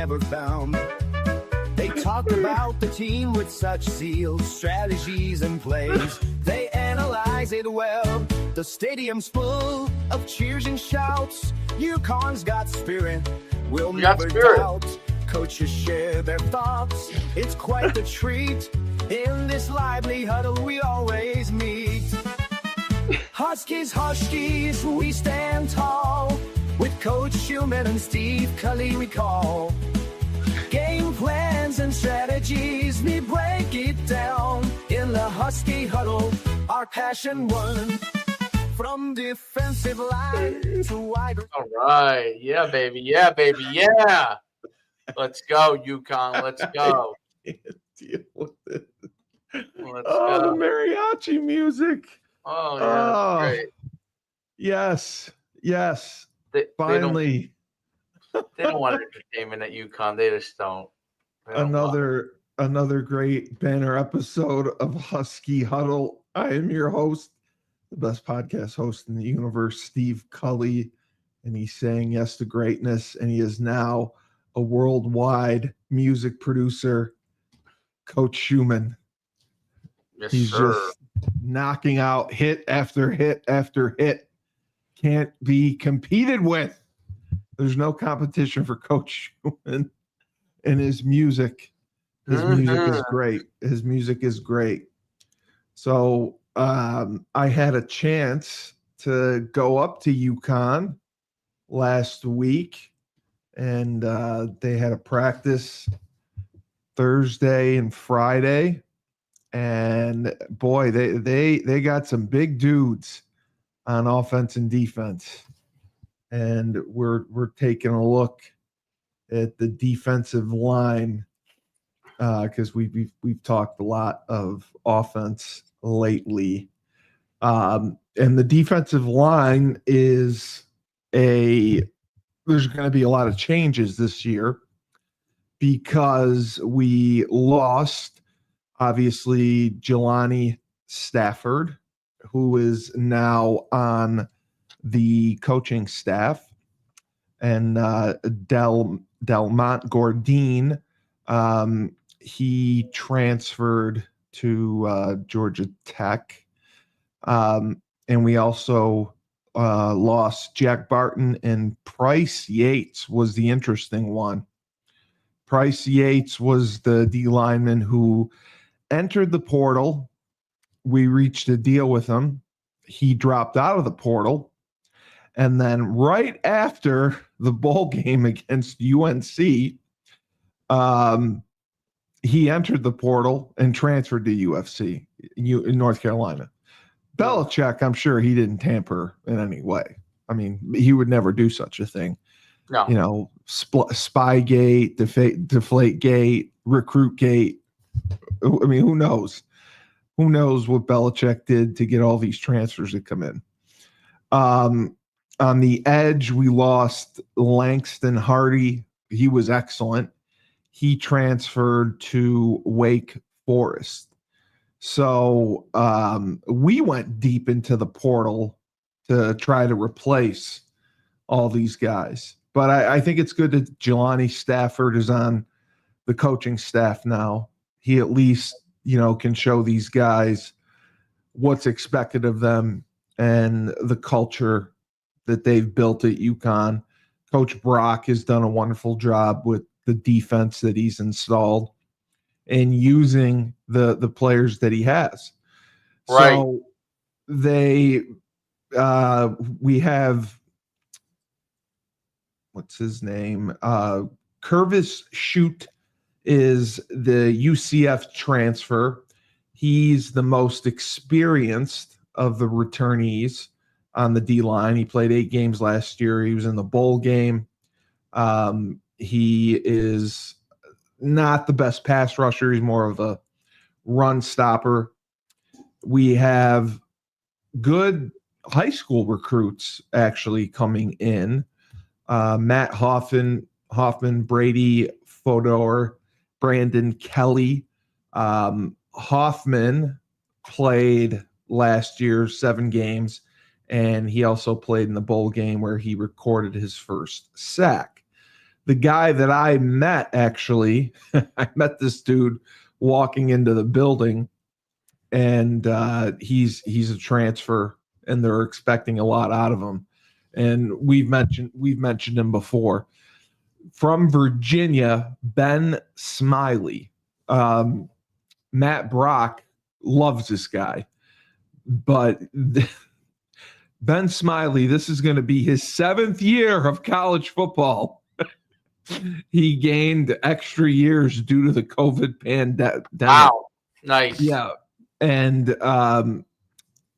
never found. They talk about the team with such zeal, strategies and plays. They analyze it well. The stadium's full of cheers and shouts. Uconn's got spirit, we'll never doubt. Coaches share their thoughts, it's quite the treat. In this lively huddle we always meet. Huskies, we stand tall. With Coach Schumann and Steve Cully we call. Game plans and strategies, we break it down. In the Husky Huddle, our passion won. From defensive line to wide. All right. Yeah, baby. Yeah, baby. Yeah. Let's go, Uconn. Let's go. I can't deal with it. Let's go. go. The mariachi music. Oh, yeah. That's great. Yes. Finally. They don't want entertainment at Uconn. They just don't. Another great banner episode of Husky Huddle. I am your host, the best podcast host in the universe, Steve Cully, and he's saying yes to greatness, and he is now a worldwide music producer, Coach Schumann. Yes, he's sir. Just knocking out hit after hit after hit. Can't be competed with. There's no competition for Coach Schumann and his music. His music is great. His music is great. So I had a chance to go up to Uconn last week, and they had a practice Thursday and Friday. And boy, they got some big dudes on offense and defense. And we're taking a look at the defensive line because we've talked a lot of offense lately. And the defensive line there's going to be a lot of changes this year because we lost, obviously, Jelani Stafford, who is now on the coaching staff, and Delmont Gordine, he transferred to Georgia Tech. And we also lost Jack Barton, and Bryce Yates was the interesting one. Bryce Yates was the D lineman who entered the portal. We reached a deal with him. He dropped out of the portal. And then right after the bowl game against UNC, he entered the portal and transferred to UFC in North Carolina. Belichick, I'm sure he didn't tamper in any way. I mean, he would never do such a thing. No. You know, Spygate, Deflategate, Recruitgate. I mean, who knows? Who knows what Belichick did to get all these transfers that come in? On the edge, we lost Langston Hardy. He was excellent. He transferred to Wake Forest. So we went deep into the portal to try to replace all these guys. But I think it's good that Jelani Stafford is on the coaching staff now. He at least, can show these guys what's expected of them and the culture that they've built at Uconn. Coach Brock has done a wonderful job with the defense that he's installed and using the players that he has. Right. So we have, what's his name? Curvis Shute is the UCF transfer. He's the most experienced of the returnees on the D-line. He played 8 games last year. He was in the bowl game. He is not the best pass rusher. He's more of a run stopper. We have good high school recruits actually coming in. Matt Hoffman, Brady Fodor, Brandon Kelly. Hoffman played last year 7 games, and he also played in the bowl game where he recorded his first sack. The guy that I met, actually, I met this dude walking into the building, and he's a transfer, and they're expecting a lot out of him. And we've mentioned him before. From Virginia, Ben Smiley. Matt Brock loves this guy, but Ben Smiley, this is going to be his 7th year of college football. He gained extra years due to the COVID pandemic. Wow. Nice. Yeah. And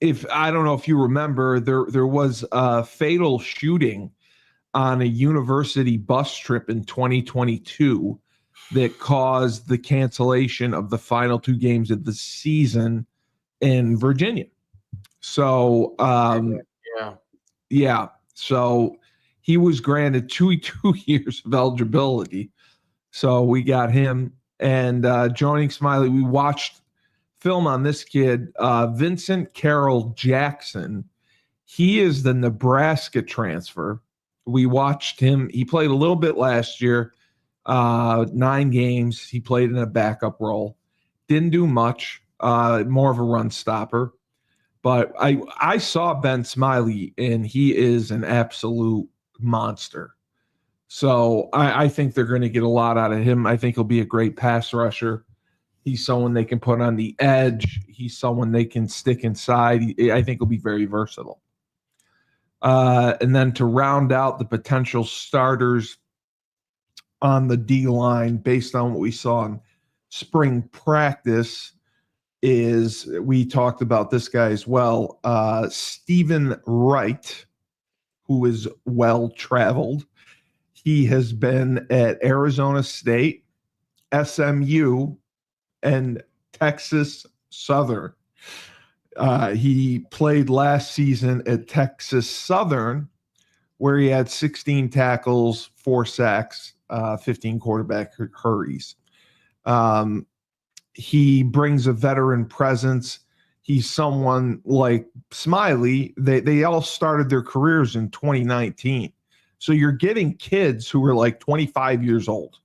if I don't know if you remember, there was a fatal shooting on a university bus trip in 2022 that caused the cancellation of the final 2 games of the season in Virginia. So, yeah. So he was granted 2 years of eligibility. So we got him. And joining Smiley, we watched film on this kid, Vincent Carroll Jackson. He is the Nebraska transfer. We watched him. He played a little bit last year, 9 games. He played in a backup role. Didn't do much, more of a run stopper. But I saw Ben Smiley, and he is an absolute monster. So I think they're going to get a lot out of him. I think he'll be a great pass rusher. He's someone they can put on the edge. He's someone they can stick inside. I think he'll be very versatile. And then to round out the potential starters on the D-line based on what we saw in spring practice is, we talked about this guy as well, Stephen Wright, who is well-traveled. He has been at Arizona State, SMU, and Texas Southern. He played last season at Texas Southern, where he had 16 tackles, 4 sacks, 15 quarterback hurries. He brings a veteran presence. He's someone like Smiley. They all started their careers in 2019. So you're getting kids who are like 25 years old.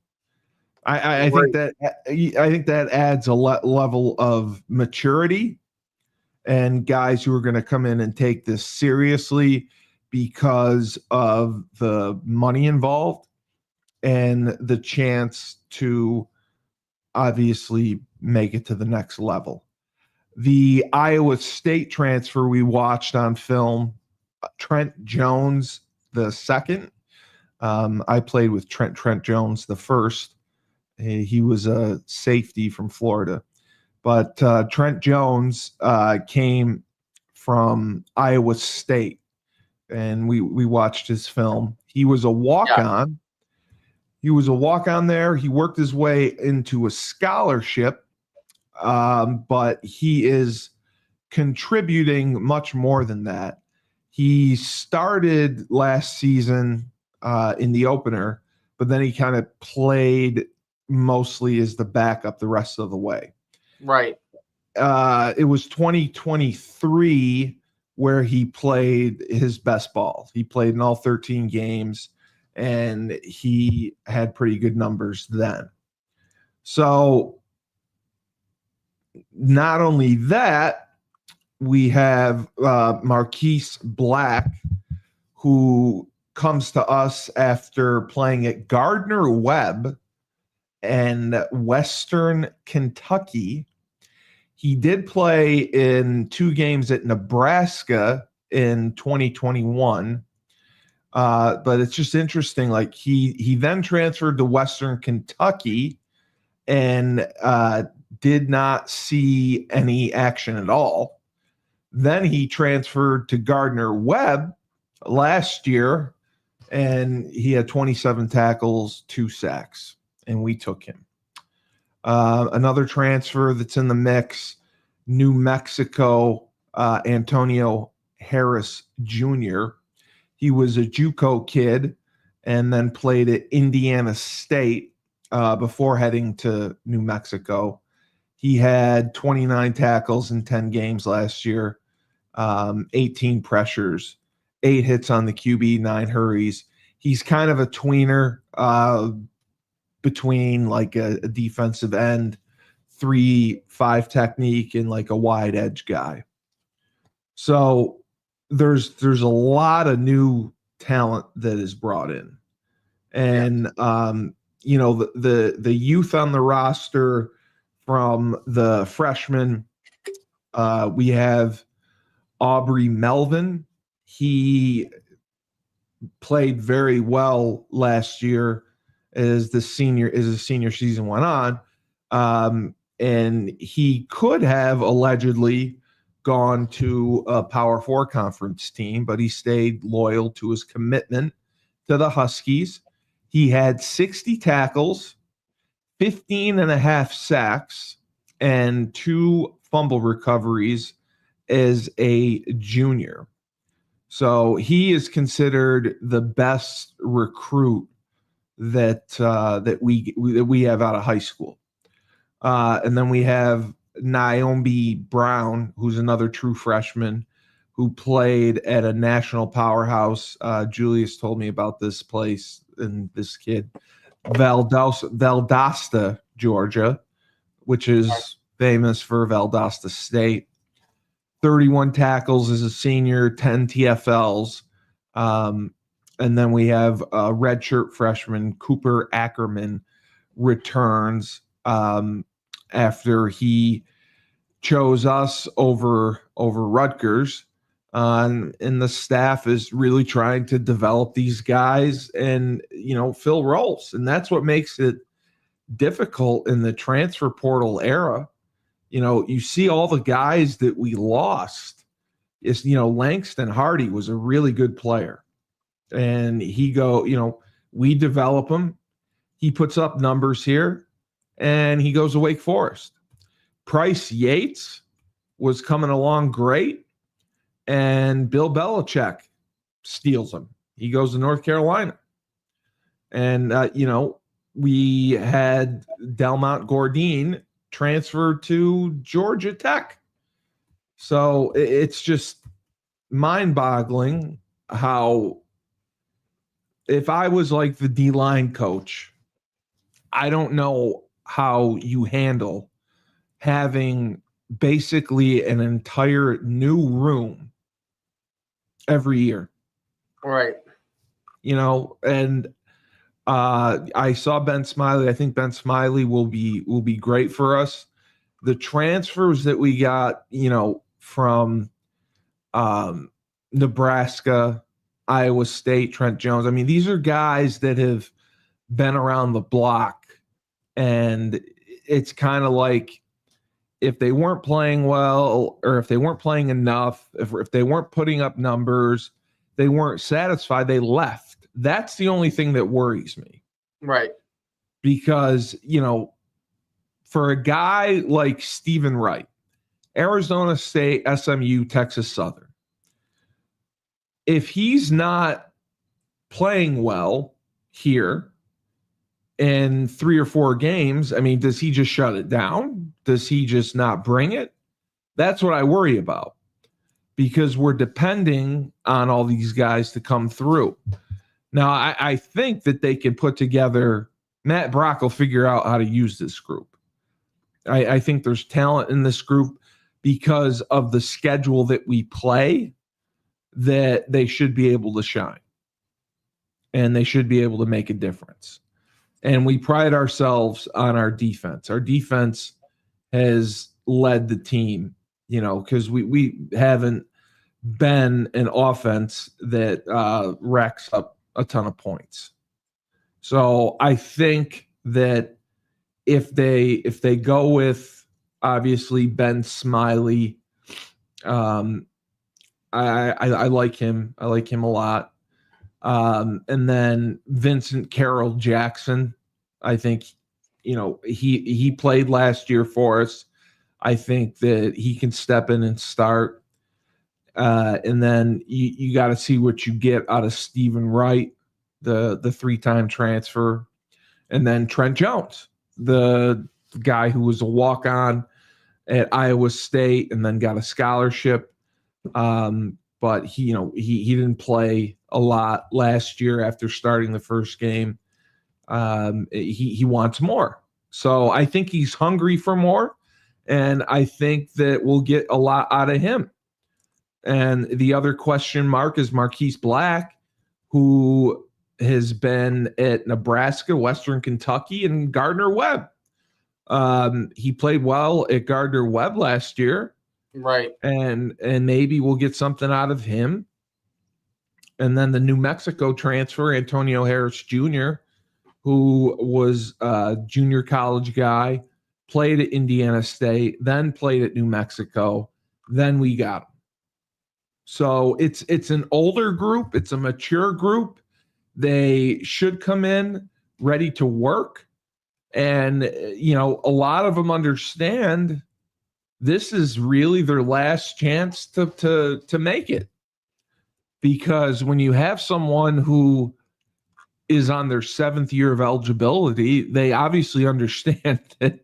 I think that adds a level of maturity, and guys who are going to come in and take this seriously because of the money involved and the chance to obviously make it to the next level. The Iowa State transfer we watched on film, Trent Jones the second. I played with Trent Jones the first. He was a safety from Florida. But Trent Jones came from Iowa State, and we watched his film. He was a walk-on. He was a walk-on there. He worked his way into a scholarship, but he is contributing much more than that. He started last season in the opener, but then he kind of played mostly as the backup the rest of the way. Right. It was 2023 where he played his best ball. He played in all 13 games, and he had pretty good numbers then. So not only that, we have Marquise Black, who comes to us after playing at Gardner-Webb and Western Kentucky. He did play in 2 games at Nebraska in 2021. But it's just interesting. Like he then transferred to Western Kentucky and did not see any action at all. Then he transferred to Gardner-Webb last year, and he had 27 tackles, 2 sacks, and we took him. Another transfer that's in the mix, New Mexico, Antonio Harris Jr. He was a JUCO kid and then played at Indiana State before heading to New Mexico. He had 29 tackles in 10 games last year, 18 pressures, 8 hits on the QB, 9 hurries. He's kind of a tweener between like a defensive end, 3-5 technique, and like a wide edge guy. So there's a lot of new talent that is brought in. And the youth on the roster from the freshmen, we have Aubrey Melvin. He played very well last year as the senior season went on. And he could have allegedly gone to a Power 4 conference team, but he stayed loyal to his commitment to the Huskies. He had 60 tackles, 15 and a half sacks, and 2 fumble recoveries as a junior. So he is considered the best recruit that we have out of high school. And then we have Naomi Brown, who's another true freshman who played at a national powerhouse. Julius told me about this place and this kid, Valdosta, Georgia, which is famous for Valdosta State. 31 tackles as a senior, 10 TFLs. And then we have a redshirt freshman, Cooper Ackerman, returns after he chose us over Rutgers. And the staff is really trying to develop these guys and, fill roles. And that's what makes it difficult in the transfer portal era. You see all the guys that we lost. It's, Langston Hardy was a really good player. And we develop him. He puts up numbers here, and he goes to Wake Forest. Price Yates was coming along great, and Bill Belichick steals him. He goes to North Carolina. And, we had Delmont Gordine transferred to Georgia Tech. So it's just mind-boggling how, if I was like the D-line coach, I don't know how you handle having basically an entire new room every year. Right. And I saw Ben Smiley. I think Ben Smiley will be great for us. The transfers that we got, from Nebraska, Iowa State, Trent Jones. I mean, these are guys that have been around the block, and it's kind of like if they weren't playing well, or if they weren't playing enough, if they weren't putting up numbers, they weren't satisfied, they left. That's the only thing that worries me. Right. Because, for a guy like Stephen Wright, Arizona State, SMU, Texas Southern, if he's not playing well here in 3 or 4 games, I mean, does he just shut it down? Does he just not bring it? That's what I worry about, because we're depending on all these guys to come through. Now, I think that they can put together, Matt Brock will figure out how to use this group. I think there's talent in this group because of the schedule that we play, that they should be able to shine. And they should be able to make a difference. And we pride ourselves on our defense. Our defense has led the team, because we haven't been an offense that racks up a ton of points. So I think that if they go with, obviously, Ben Smiley, I like him. I like him a lot. And then Vincent Carroll Jackson, I think, he played last year for us. I think that he can step in and start. And then you got to see what you get out of Stephen Wright, the 3-time transfer. And then Trent Jones, the guy who was a walk-on at Iowa State and then got a scholarship. But he didn't play a lot last year after starting the first game. He wants more. So I think he's hungry for more, and I think that we'll get a lot out of him. And the other question mark is Marquise Black, who has been at Nebraska, Western Kentucky, and Gardner-Webb. He played well at Gardner-Webb last year. Right. And maybe we'll get something out of him. And then the New Mexico transfer, Antonio Harris Jr., who was a junior college guy, played at Indiana State, then played at New Mexico. Then we got him. So it's an older group. It's a mature group. They should come in ready to work. And, a lot of them understand this is really their last chance to make it. Because when you have someone who is on their 7th year of eligibility, they obviously understand that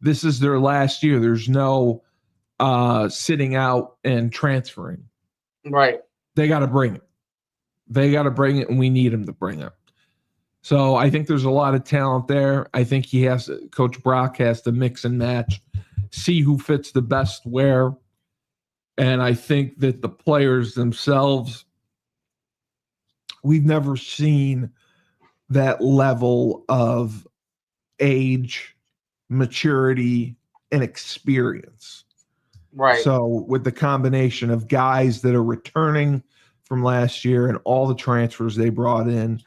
this is their last year. There's no sitting out and transferring. Right. They got to bring it. And we need them to bring it. So I think there's a lot of talent there. I think Coach Brock has to mix and match, see who fits the best where. And I think that the players themselves, we've never seen that level of age, maturity, and experience. Right. So with the combination of guys that are returning from last year and all the transfers they brought in,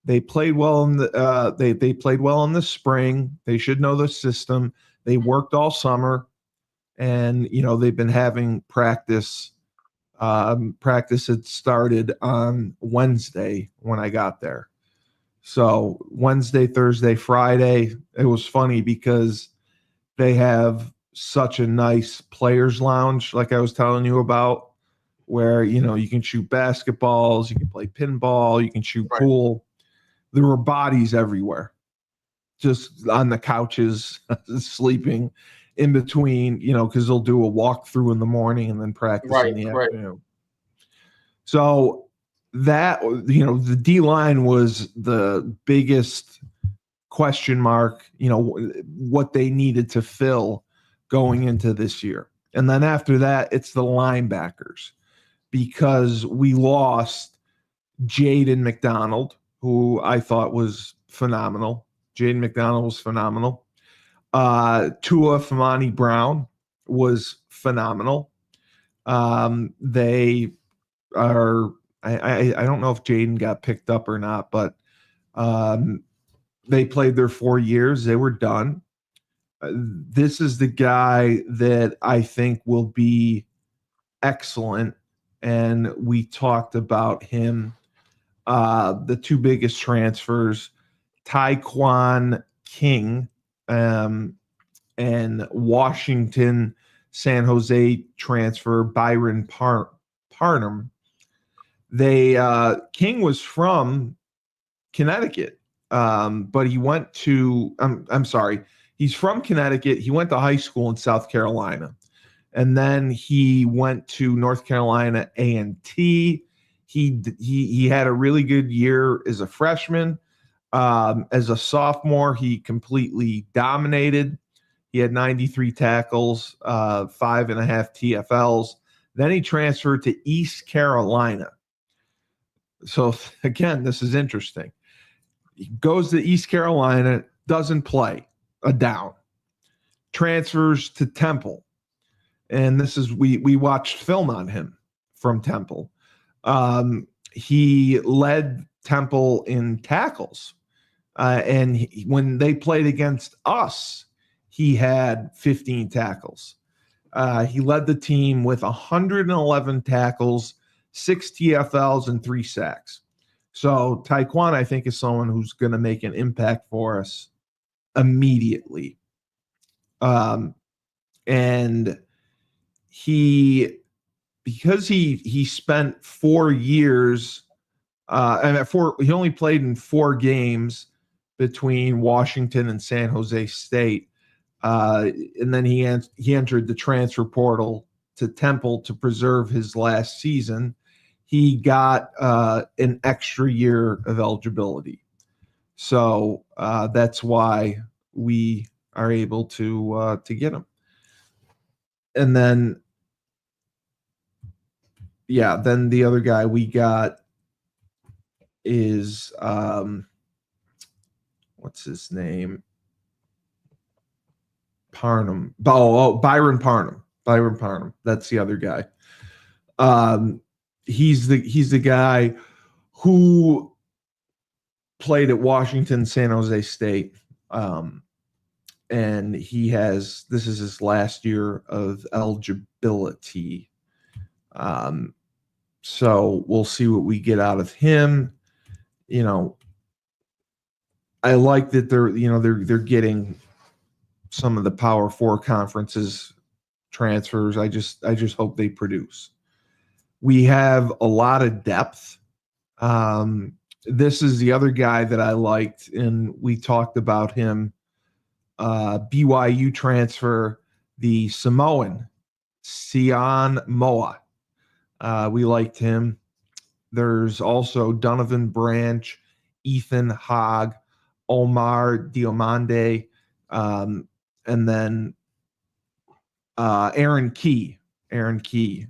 they played well in the they played well in the spring. They should know the system. They worked all summer, and they've been having practice. Practice had started on Wednesday when I got there. So Wednesday, Thursday, Friday, it was funny because they have such a nice players lounge, like I was telling you about, where, you can shoot basketballs, you can play pinball, you can shoot pool. There were bodies everywhere, just on the couches, sleeping in between, because they'll do a walkthrough in the morning and then practice in the afternoon. So that, the D-line was the biggest question mark, what they needed to fill going into this year. And then after that, it's the linebackers, because we lost Jaden McDonald, who I thought was phenomenal. Jaden McDonald was phenomenal. Tua Famani Brown was phenomenal. They are, I don't know if Jaden got picked up or not, but they played their 4 years. They were done. This is the guy that I think will be excellent. And we talked about him. The two biggest transfers, Tyquan King and Washington San Jose transfer Byron Parnham. King was from Connecticut, but he went to I'm sorry, he's from Connecticut. He went to high school in South Carolina, and then he went to North Carolina A&T. He had a really good year as a freshman. As a sophomore, he completely dominated. He had 93 tackles, 5.5 TFLs. Then he transferred to East Carolina. So again, this is interesting. He goes to East Carolina, doesn't play a down. Transfers to Temple. And this is, we watched film on him from Temple. He led Temple in tackles. And when they played against us, he had 15 tackles. He led the team with 111 tackles, 6 TFLs, and 3 sacks. So Tyquan, I think, is someone who's going to make an impact for us immediately. And because he spent 4 years, he only played in 4 games between Washington and San Jose State. And then he entered the transfer portal to Temple to preserve his last season. he got an extra year of eligibility. So that's why we are able to get him. And then, then the other guy we got is what's his name? Parnham. Byron Parnham. Byron Parnham. That's the other guy. He's the guy who played at Washington, San Jose State. And this is his last year of eligibility. So we'll see what we get out of him. I like that they're getting some of the Power 4 conferences transfers. I just hope they produce. We have a lot of depth. This is the other guy that I liked, and we talked about him. BYU transfer, the Samoan, Sion Moa. We liked him. There's also Donovan Branch, Ethan Hogg, Omar Diomande, and then Aaron Key. Key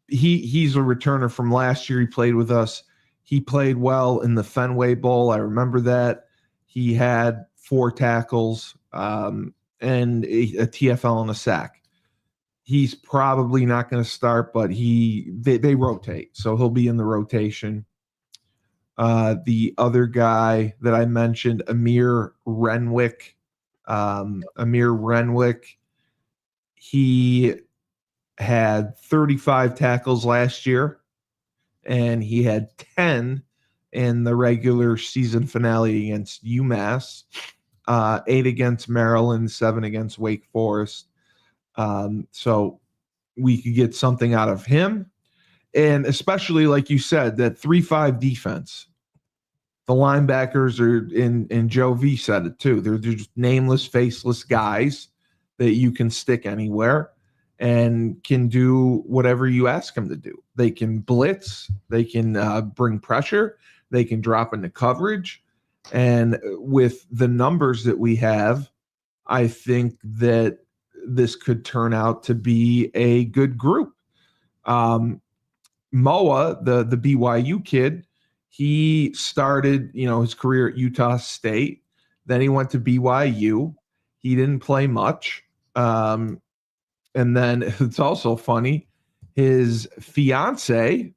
he's a returner from last year. He played with us. He played well in the Fenway Bowl. I remember that. He had 4 tackles and a TFL and a sack. He's probably not going to start, but they rotate, so he'll be in the rotation. The other guy that I mentioned, Amir Renwick. He had 35 tackles last year, and he had 10 in the regular season finale against UMass, 8 against Maryland, 7 against Wake Forest. So we could get something out of him. And especially, like you said, that 3-5 defense. The linebackers are and Joe V said it too. They're just nameless, faceless guys that you can stick anywhere and can do whatever you ask them to do. They can blitz, they can bring pressure, they can drop into coverage. And with the numbers that we have, I think that this could turn out to be a good group. Moa, the BYU kid, he started, his career at Utah State. Then he went to BYU. He didn't play much. And then it's also funny, his fiance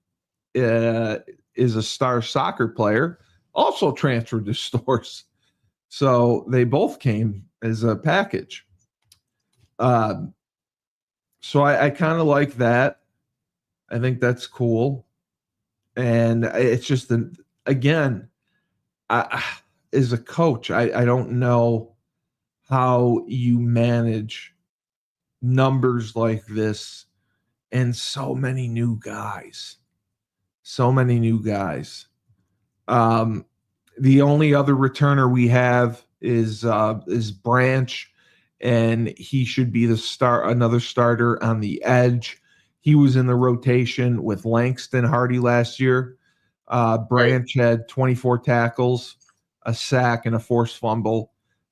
is a star soccer player, also transferred to Stores. So they both came as a package. So I kind of like that. I think that's cool. And it's just, again, as a coach, I don't know how you manage numbers like this and so many new guys. The only other returner we have is Branch, and he should be another starter on the edge. He was in the rotation with Langston Hardy last year. Branch had 24 tackles, a sack, and a forced fumble.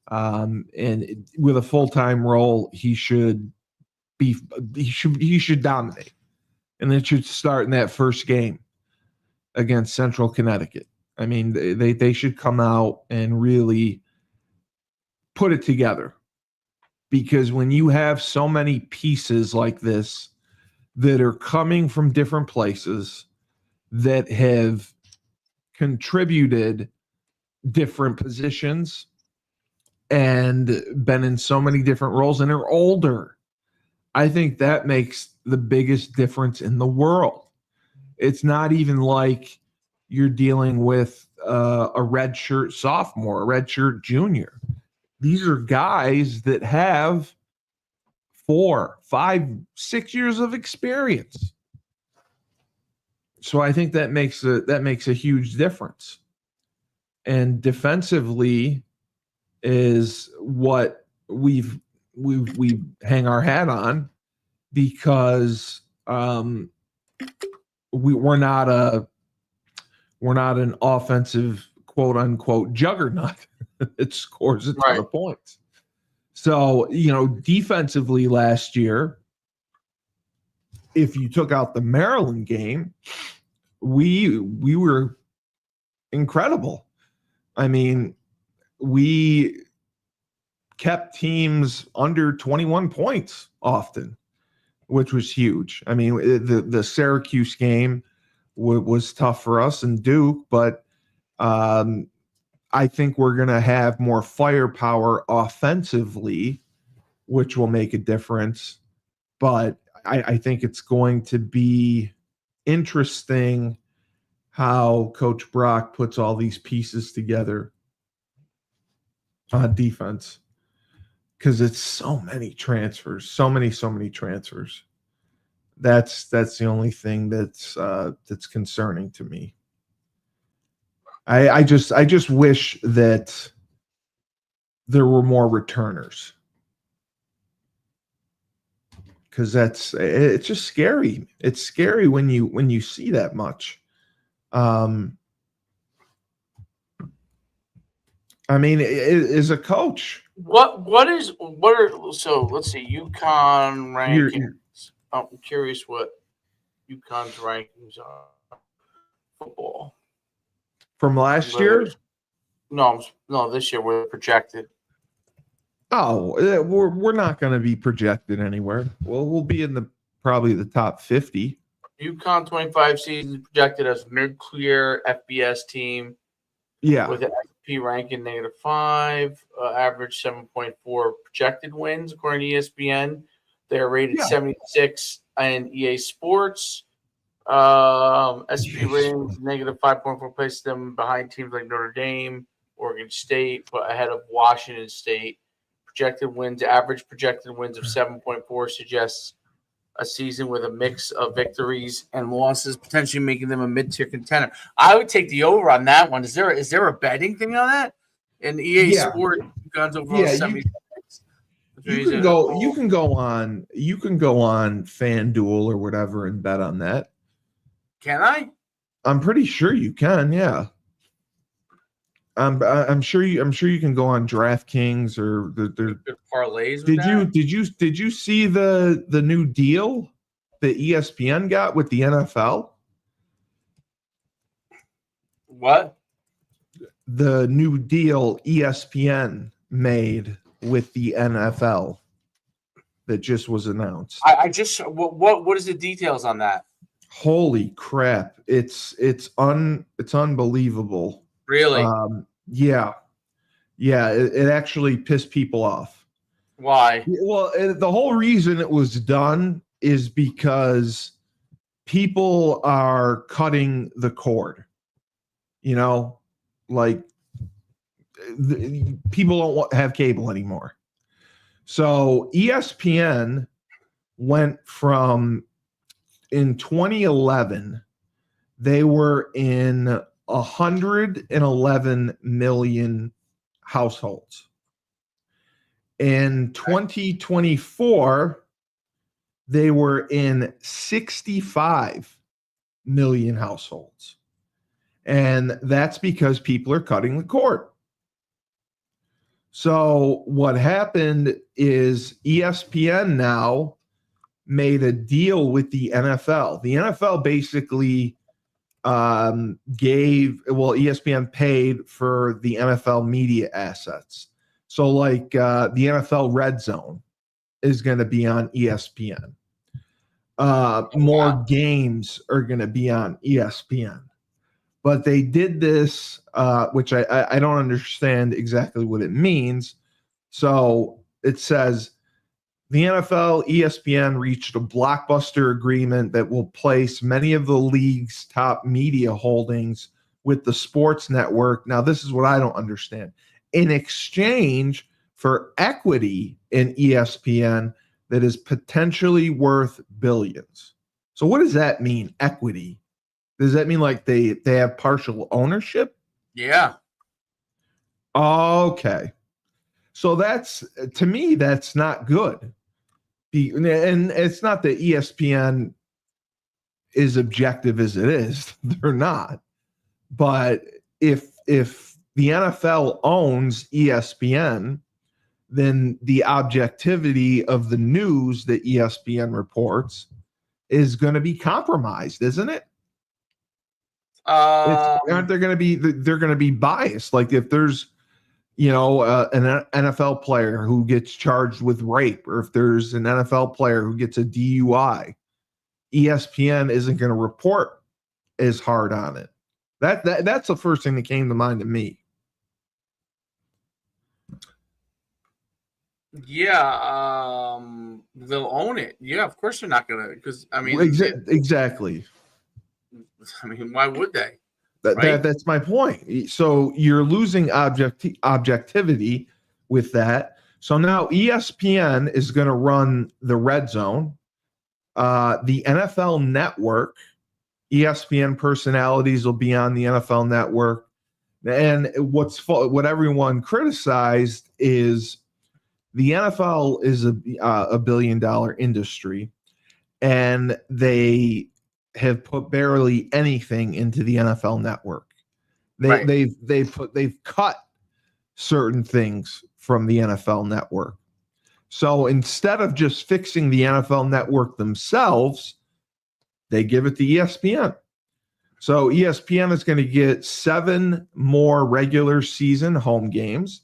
And with a full-time role, he should dominate. And it should start in that first game against Central Connecticut. I mean, they should come out and really put it together. Because when you have so many pieces like this that are coming from different places that have contributed different positions and been in so many different roles and are older, I think that makes the biggest difference in the world. It's not even like you're dealing with a redshirt sophomore, a redshirt junior. These are guys that have 4, 5, 6 years of experience. So I think that makes a huge difference. And defensively is what we hang our hat on, because we're not an offensive quote unquote juggernaut. It scores a ton of points. So, defensively last year, if you took out the Maryland game, we were incredible. I mean, we kept teams under 21 points often, which was huge. I mean, the Syracuse game was tough for us and Duke, but I think we're going to have more firepower offensively, which will make a difference. But I think it's going to be interesting how Coach Brock puts all these pieces together on defense, because it's so many transfers, so many transfers. That's the only thing that's concerning to me. I just wish that there were more returners, because it's just scary. It's scary when you see that much. I mean, as a coach, so let's see, Uconn rankings. I'm curious what Uconn's rankings are. Football from last year? No, this year we're projected. Oh, we're not going to be projected anywhere. Well, we'll be in probably the top 50. Uconn 25 seasons projected as a nuclear FBS team. Yeah. With an SP ranking -5, average 7.4 projected wins according to ESPN. They are rated 76 in EA Sports. SP ratings -5.4 places them behind teams like Notre Dame, Oregon State, but ahead of Washington State. Average projected wins of 7.4 suggests a season with a mix of victories and losses, potentially making them a mid-tier contender. I would take the over on that one. Is there a betting thing on that? In EA Sport, Uconn's overall 76. You can go on FanDuel or whatever and bet on that. Can I? I'm pretty sure you can. Yeah. I'm sure you can go on DraftKings or the parlays. Did you see the new deal that ESPN got with the NFL? What? The new deal ESPN made with the NFL that just was announced. What is the details on that? Holy crap! It's unbelievable. Really? Yeah. It actually pissed people off. Why? Well, the whole reason it was done is because people are cutting the cord. Like people don't have cable anymore. So ESPN went from, in 2011, they were in 111 million households. In 2024, they were in 65 million households. And that's because people are cutting the cord. So what happened is ESPN now made a deal with the NFL. The NFL basically ESPN paid for the NFL media assets. So like the NFL Red Zone is going to be on ESPN. More games are going to be on ESPN. But they did this, which I don't understand exactly what it means. So it says the NFL, ESPN reached a blockbuster agreement that will place many of the league's top media holdings with the sports network. Now, this is what I don't understand. In exchange for equity in ESPN that is potentially worth billions. So what does that mean, equity? Does that mean like they have partial ownership? Yeah. Okay. So to me, that's not good. And it's not that ESPN as objective as it is. They're not. But if the NFL owns ESPN, then the objectivity of the news that ESPN reports is going to be compromised, isn't it? Aren't they going to be? They're going to be biased. Like if there's, an NFL player who gets charged with rape, or if there's an NFL player who gets a DUI, ESPN isn't going to report as hard on it. That's the first thing that came to mind to me. Yeah, they'll own it. Yeah, of course they're not gonna, because I mean, exactly. I mean, why would they? That's my point. So you're losing objectivity with that. So now ESPN is going to run the Red Zone, the NFL Network. ESPN personalities will be on the NFL Network, and what everyone criticized is the NFL is a $1 billion industry, and they have put barely anything into the NFL Network. They've cut certain things from the NFL Network. So instead of just fixing the NFL Network themselves, they give it to ESPN. So ESPN is going to get 7 more regular season home games.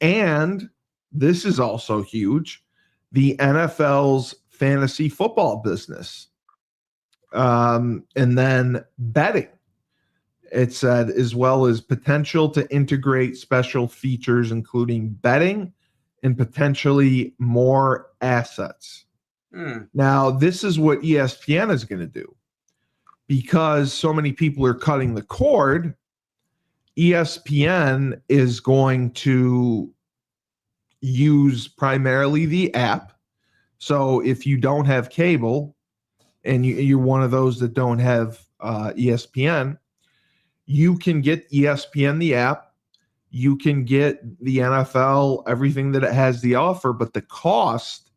And this is also huge, the NFL's fantasy football business. And then betting, it said, as well as potential to integrate special features, including betting and potentially more assets. Now, this is what ESPN is going to do. Because so many people are cutting the cord, ESPN is going to use primarily the app. So if you don't have cable and you're one of those that don't have ESPN, you can get ESPN the app. You can get the NFL, everything that it has to offer, but the cost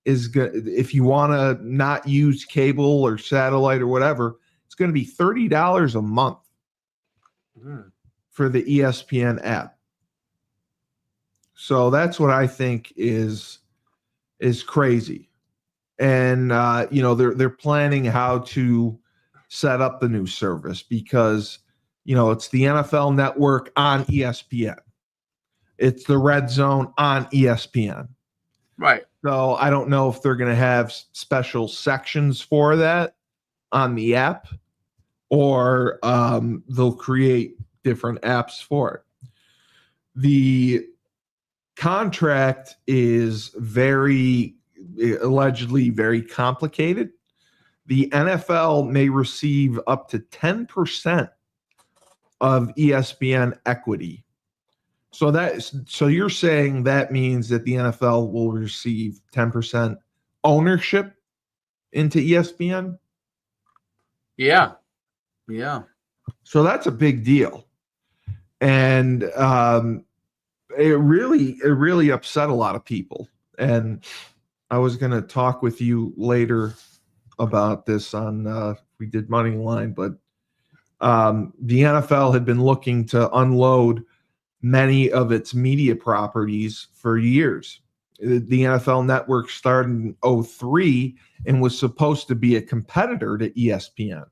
is good. If you want to not use cable or satellite or whatever, it's going to be $30 a month for the ESPN app. So that's what I think is crazy. And they're planning how to set up the new service because it's the NFL Network on ESPN. It's the Red Zone on ESPN. Right. So I don't know if they're going to have special sections for that on the app, or they'll create different apps for it. The contract is allegedly very complicated. The NFL may receive up to 10% of ESPN equity. So you're saying that means that the NFL will receive 10% ownership into ESPN? Yeah. So that's a big deal. And it really upset a lot of people. And I was going to talk with you later about this on we did Money Line, but the NFL had been looking to unload many of its media properties for years. The NFL Network started in 2003 and was supposed to be a competitor to ESPN.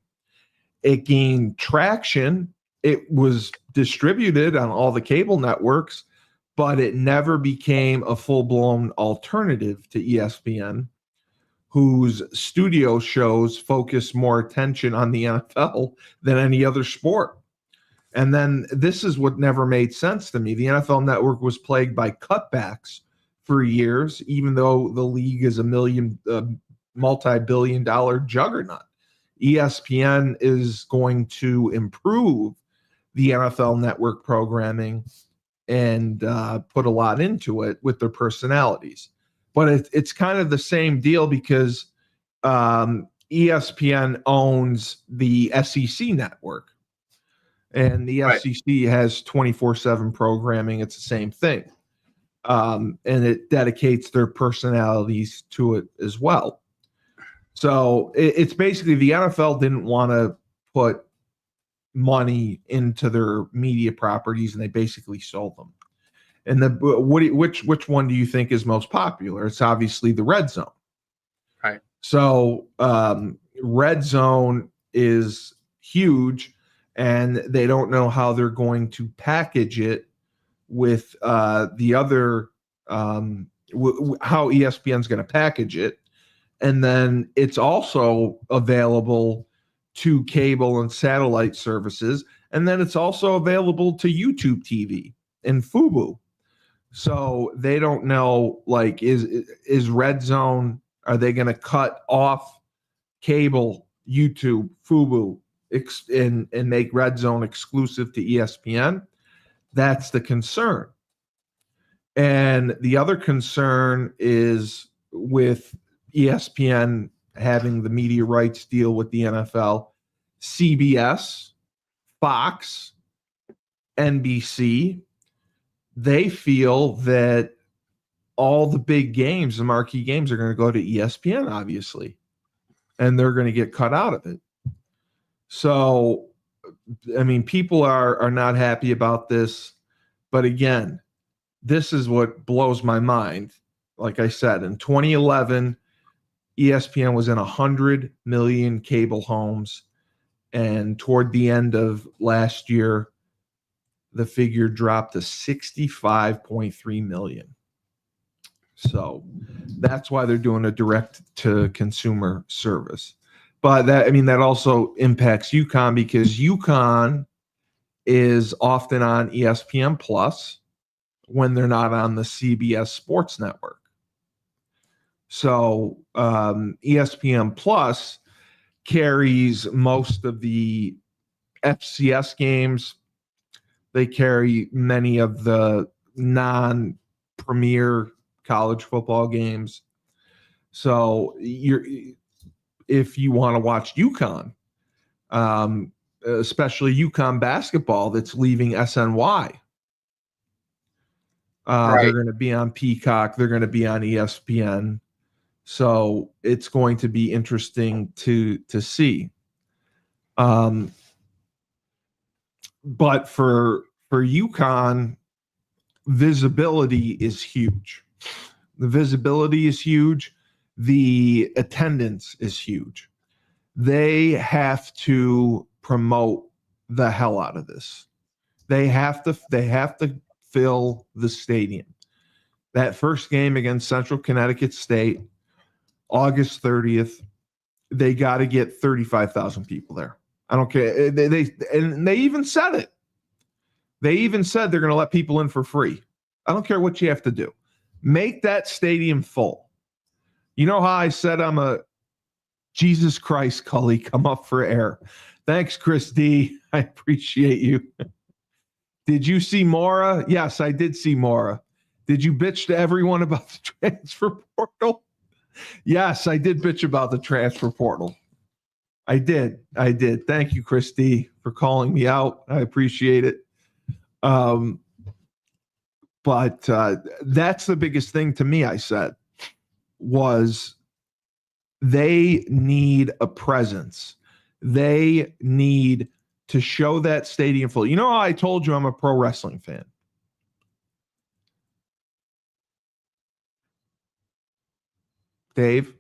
It gained traction. It was distributed on all the cable networks, but it never became a full-blown alternative to ESPN, whose studio shows focus more attention on the NFL than any other sport. And then this is what never made sense to me. The NFL Network was plagued by cutbacks for years, even though the league is a multi-billion-dollar juggernaut. ESPN is going to improve the NFL Network programming and put a lot into it with their personalities. But it's kind of the same deal because ESPN owns the SEC network. And the SEC has 24/7 programming. It's the same thing. And it dedicates their personalities to it as well. So it's basically the NFL didn't want to put money into their media properties, and they basically sold them. And which one do you think is most popular? It's obviously the Red Zone. Right. So Red Zone is huge, and they don't know how they're going to package it with the other how ESPN's going to package it. And then it's also available to cable and satellite services. And then it's also available to YouTube TV and Fubo. So they don't know, like, is Red Zone, are they going to cut off cable, YouTube, Fubo, and make Red Zone exclusive to ESPN? That's the concern. And the other concern is with ESPN having the media rights deal with the NFL, CBS, Fox, NBC, they feel that all the big games, the marquee games, are going to go to ESPN, obviously, and they're going to get cut out of it. So, I mean, people are not happy about this. But again, this is what blows my mind. Like I said, in 2011, ESPN was in 100 million cable homes. And toward the end of last year, the figure dropped to 65.3 million. So that's why they're doing a direct to consumer service. But that also impacts Uconn, because Uconn is often on ESPN Plus when they're not on the CBS Sports Network. So ESPN Plus carries most of the FCS games. They carry many of the non-premier college football games. So if you want to watch Uconn, especially Uconn basketball that's leaving SNY, Right. They're going to be on Peacock. They're going to be on ESPN. So it's going to be interesting to see. But for Uconn, visibility is huge. The visibility is huge. The attendance is huge. They have to promote the hell out of this. They have to fill the stadium. That first game against Central Connecticut State, August 30th, they got to get 35,000 people there. I don't care. They even said it. They even said they're going to let people in for free. I don't care what you have to do. Make that stadium full. You know how I said I'm a Jesus Christ, Cully, come up for air. Thanks, Chris D. I appreciate you. Did you see Mora? Yes, I did see Mora. Did you bitch to everyone about the transfer portal? Yes, I did bitch about the transfer portal. I did. Thank you, Christy, for calling me out. I appreciate it. But that's the biggest thing to me, I said, was they need a presence. They need to show that stadium full. You know how I told you I'm a pro wrestling fan? Dave,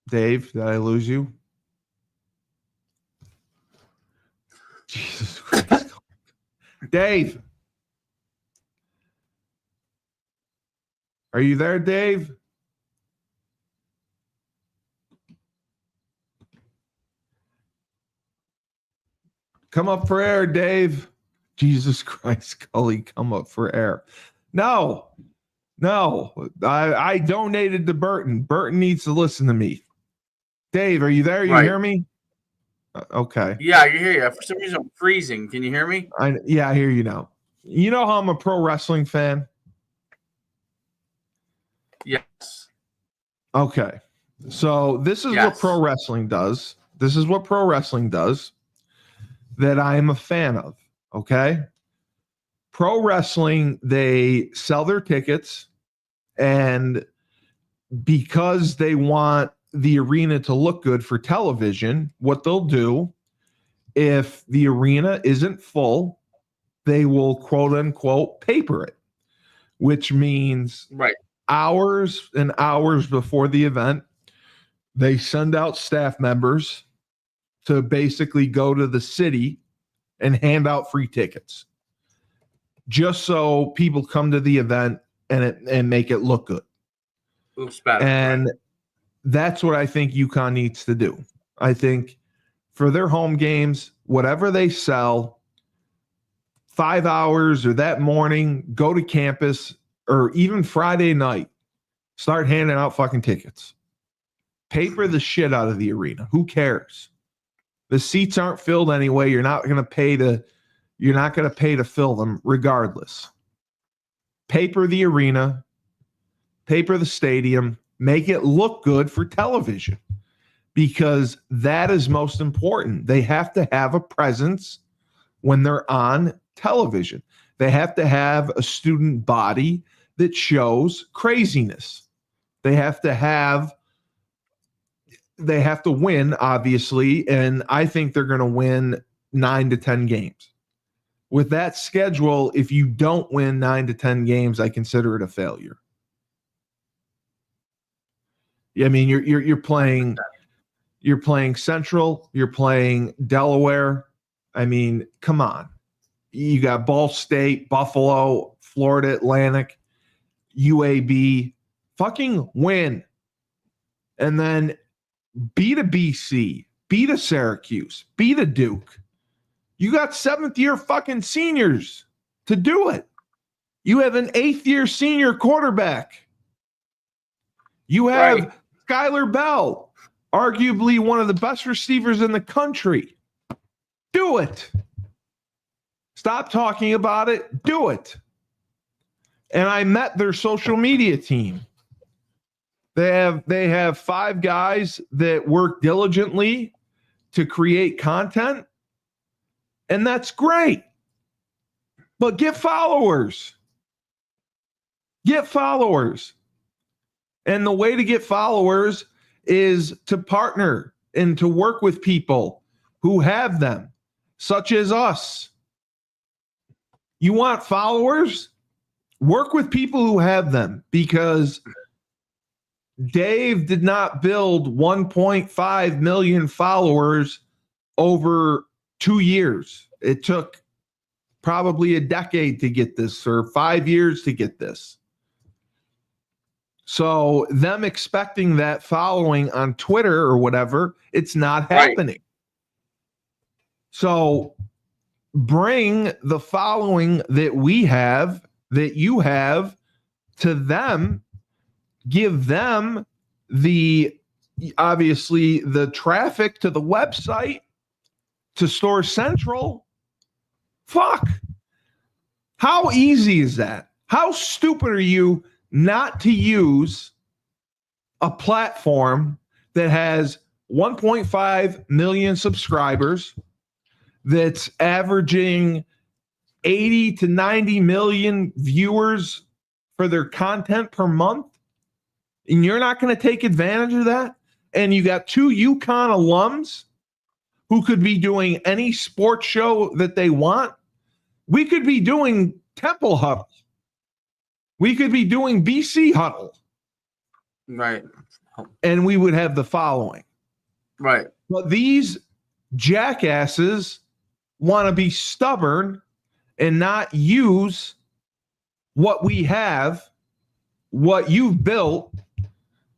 did I lose you? Jesus Christ. Dave. Are you there, Dave? Come up for air, Dave. Jesus Christ, Cully, come up for air. No, I donated to Burton. Burton needs to listen to me. Dave, are you there? You hear me? Okay. Yeah, I can hear you. For some reason, I'm freezing. Can you hear me? I hear you now. You know how I'm a pro wrestling fan? Yes. Okay. So this is what pro wrestling does. This is what pro wrestling does that I am a fan of. Okay. Pro wrestling, they sell their tickets and because they want the arena to look good for television, what they'll do, if the arena isn't full, they will quote unquote paper it, which means hours and hours before the event, they send out staff members to basically go to the city and hand out free tickets just so people come to the event and make it look good. And that's what I think UConn needs to do. I think for their home games, whatever they sell, 5 hours or that morning, go to campus, or even Friday night, start handing out fucking tickets. Paper the shit out of the arena. Who cares? The seats aren't filled anyway. You're not going to pay to fill them regardless. Paper the arena, paper the stadium, make it look good for television, because that is most important. They have to have a presence when they're on television. They have to have a student body that shows craziness. They have to win, obviously, and I think they're going to win 9 to 10 games. With that schedule, if you don't win 9 to 10 games, I consider it a failure. I mean, you're playing Central, you're playing Delaware. I mean, come on. You got Ball State, Buffalo, Florida Atlantic, UAB. Fucking win. And then beat a BC, beat a Syracuse, beat a Duke. You got 7th-year fucking seniors to do it. You have an 8th-year senior quarterback. You have Skylar Bell, arguably one of the best receivers in the country. Do it. Stop talking about it. Do it. And I met their social media team. They have 5 guys that work diligently to create content, and that's great. But get followers. Get followers. And the way to get followers is to partner and to work with people who have them, such as us. You want followers? Work with people who have them, because Dave did not build 1.5 million followers over 2 years. It took probably a decade to get this, or 5 years to get this. So them expecting that following on Twitter or whatever, it's not happening. So bring the following that we have, that you have, to them. Give them obviously the traffic to the website, to Store Central. Fuck. How easy is that? How stupid are you not to use a platform that has 1.5 million subscribers, that's averaging 80 to 90 million viewers for their content per month? And you're not going to take advantage of that? And you got 2 UConn alums who could be doing any sports show that they want. We could be doing Temple Huddle. We could be doing BC Huddle. Right. And we would have the following. Right. But these jackasses want to be stubborn and not use what we have, what you've built,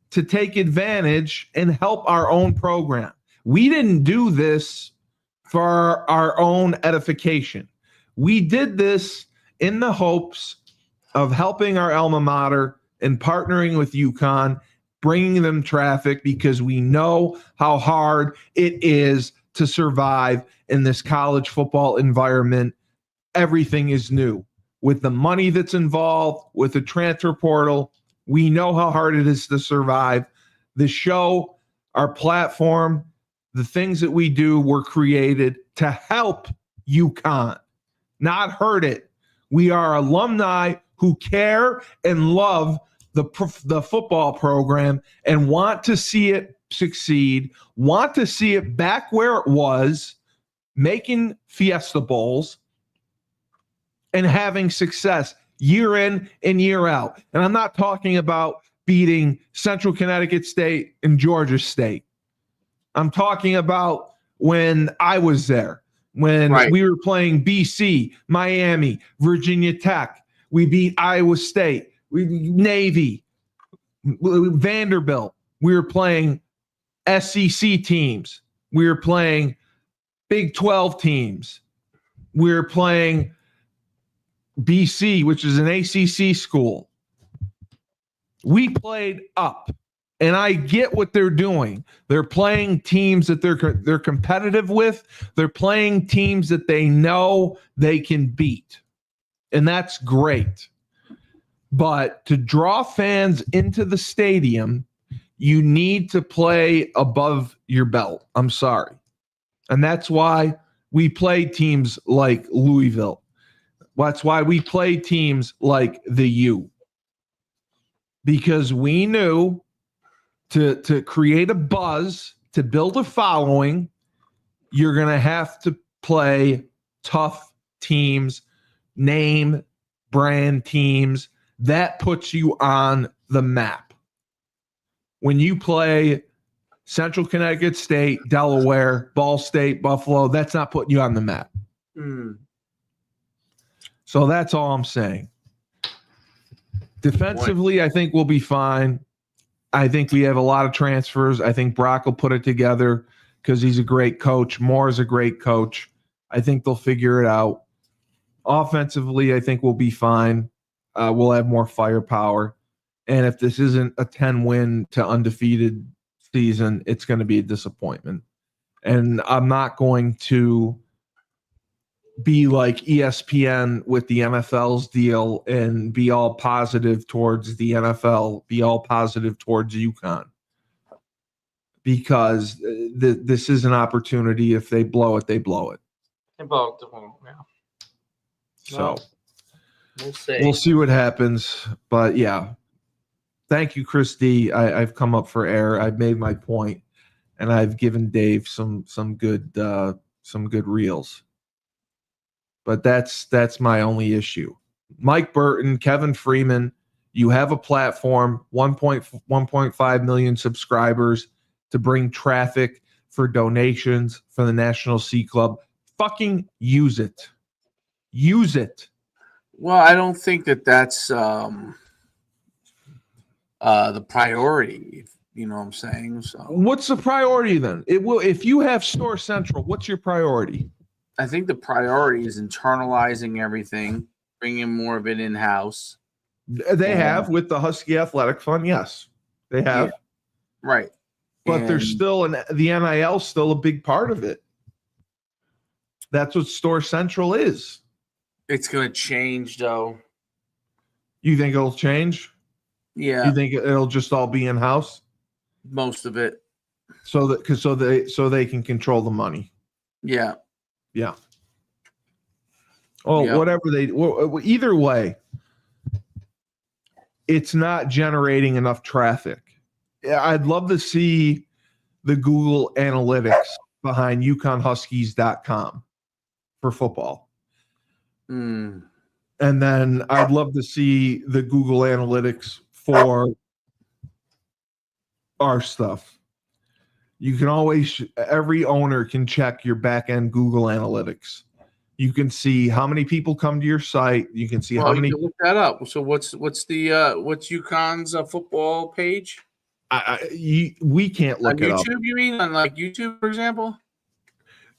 to take advantage and help our own program. We didn't do this for our own edification. We did this in the hopes of helping our alma mater and partnering with UConn, bringing them traffic, because we know how hard it is to survive in this college football environment. Everything is new. With the money that's involved, with the transfer portal, we know how hard it is to survive. The show, our platform, the things that we do were created to help UConn, not hurt it. We are alumni who care and love the football program and want to see it succeed, want to see it back where it was, making Fiesta Bowls and having success year in and year out. And I'm not talking about beating Central Connecticut State and Georgia State. I'm talking about when I was there, when we were playing BC, Miami, Virginia Tech. We beat Iowa State, Navy, Vanderbilt. We were playing SEC teams. We were playing Big 12 teams. We were playing BC, which is an ACC school. We played up, and I get what they're doing. They're playing teams that they're competitive with. They're playing teams that they know they can beat, and that's great. But to draw fans into the stadium, you need to play above your belt. I'm sorry. And that's why we play teams like Louisville. That's why we play teams like the U. Because we knew to create a buzz, to build a following, you're going to have to play tough teams, name brand teams. That puts you on the map. When you play Central Connecticut State, Delaware, Ball State, Buffalo, that's not putting you on the map. So that's all I'm saying. Defensively, I think we'll be fine. I think we have a lot of transfers. I think Brock will put it together because he's a great coach. Moore's a great coach. I think they'll figure it out. Offensively, I think we'll be fine. We'll have more firepower. And if this isn't a 10-win to undefeated season, it's going to be a disappointment. And I'm not going to be like ESPN with the NFL's deal and be all positive towards the NFL, be all positive towards Uconn. Because this is an opportunity. If they blow it, they blow it. They blow it, yeah. So we'll see. We'll see what happens. But yeah. Thank you, Chris D. I've come up for air. I've made my point, and I've given Dave some good reels. But that's my only issue. Mike Burton, Kevin Freeman, you have a platform, 1.5 million subscribers to bring traffic for donations for the National Sea Club. Fucking use it. Use it. Well, I don't think that's the priority. You know what I'm saying? So what's the priority then? It will. If you have Store Central, what's your priority? I think the priority is internalizing everything, bringing more of it in-house. They have with the Husky Athletic Fund, yes. They have. Yeah, right. But there's still the NIL still a big part of it. That's what Store Central is. It's going to change, though. You think it'll change? Yeah. You think it'll just all be in-house? Most of it. So they can control the money. Yeah. Yeah. Well, whatever either way, it's not generating enough traffic. I'd love to see the Google Analytics behind UconnHuskies.com for football. Mm. And then I'd love to see the Google Analytics for our stuff. You can always, every owner can check your back-end Google Analytics. You can see how many people come to your site. You can see how many. You can look that up. So what's UConn's football page? We can't look it up. On YouTube, you mean? On like YouTube, for example?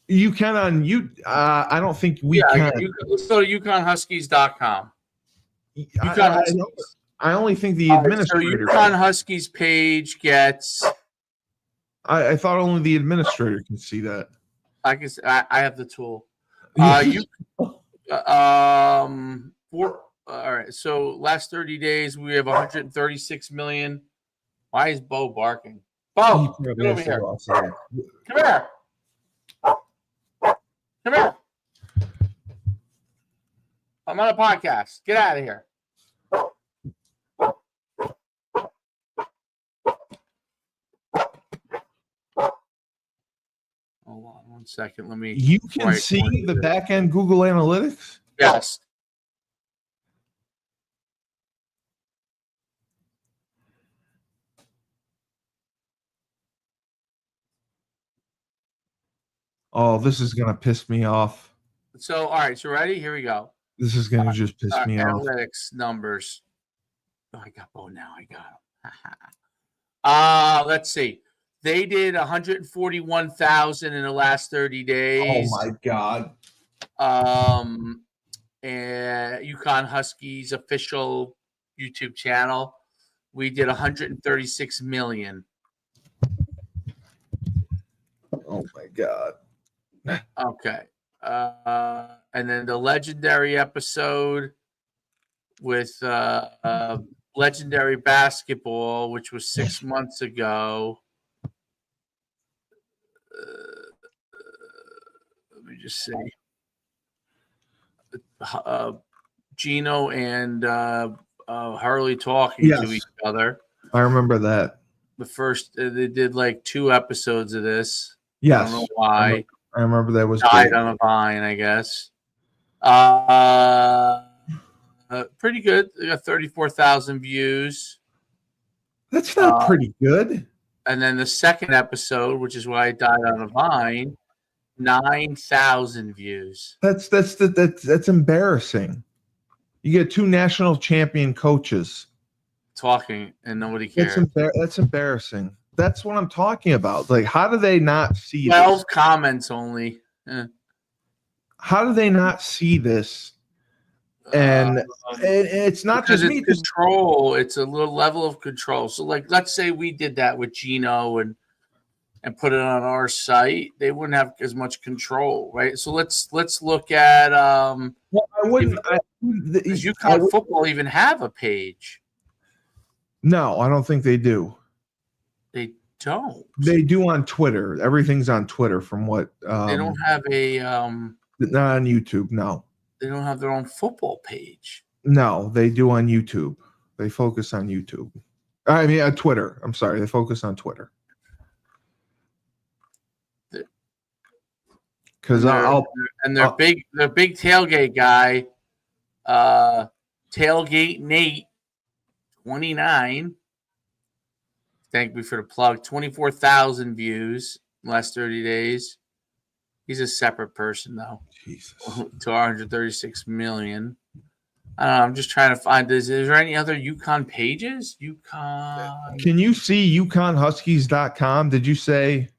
You can on you. I don't think we can. Let's go to UconnHuskies.com. I only think the administrator. So UConn Huskies page gets. I thought only the administrator can see that. I have the tool. All right. So last 30 days we have 136 million. Why is Bo barking? Bo, get over here. Come here. Come here. I'm on a podcast. Get out of here. second. Let me. You can see the back end Google Analytics? Yes. Oh, this is going to piss me off. So, all right. So, ready? Here we go. This is going to just piss me off. Analytics numbers. Oh, I got both now. I got them. Let's see. They did 141,000 in the last 30 days. Oh my God. And Uconn Huskies official YouTube channel. We did 136 million. Oh my God. Okay. And then the legendary episode with legendary basketball, which was 6 months ago. Let me just see. Gino and Harley talking to each other. I remember that. The first, they did like 2 episodes of this. Yes. I don't know why. I remember that was died on a vine, I guess. Pretty good. They got 34,000 views. That's not pretty good. And then the second episode, which is why I died on a vine, 9,000 views. That's embarrassing. You get 2 national champion coaches talking and nobody cares. That's embarrassing. That's what I'm talking about. Like, how do they not see 12 this? comments only. How do they not see this? And it's not just me. Control. It's a little level of control. So, like, let's say we did that with Gino and put it on our site. They wouldn't have as much control, right? So let's look at. Well, I wouldn't. Does UConn football even have a page? No, I don't think they do. They don't. They do on Twitter. Everything's on Twitter. From what they don't have a not on YouTube. No, they don't have their own football page. No, they do on YouTube. They focus on YouTube. I mean, Twitter. I'm sorry, they focus on Twitter. Because their big tailgate guy, Tailgate Nate, 29. Thank you for the plug. 24,000 views in the last 30 days. He's a separate person, though. Jesus. To 136 million. I don't know. I'm just trying to find this. Is there any other UConn pages? UConn. Can you see UconnHuskies.com? Did you say?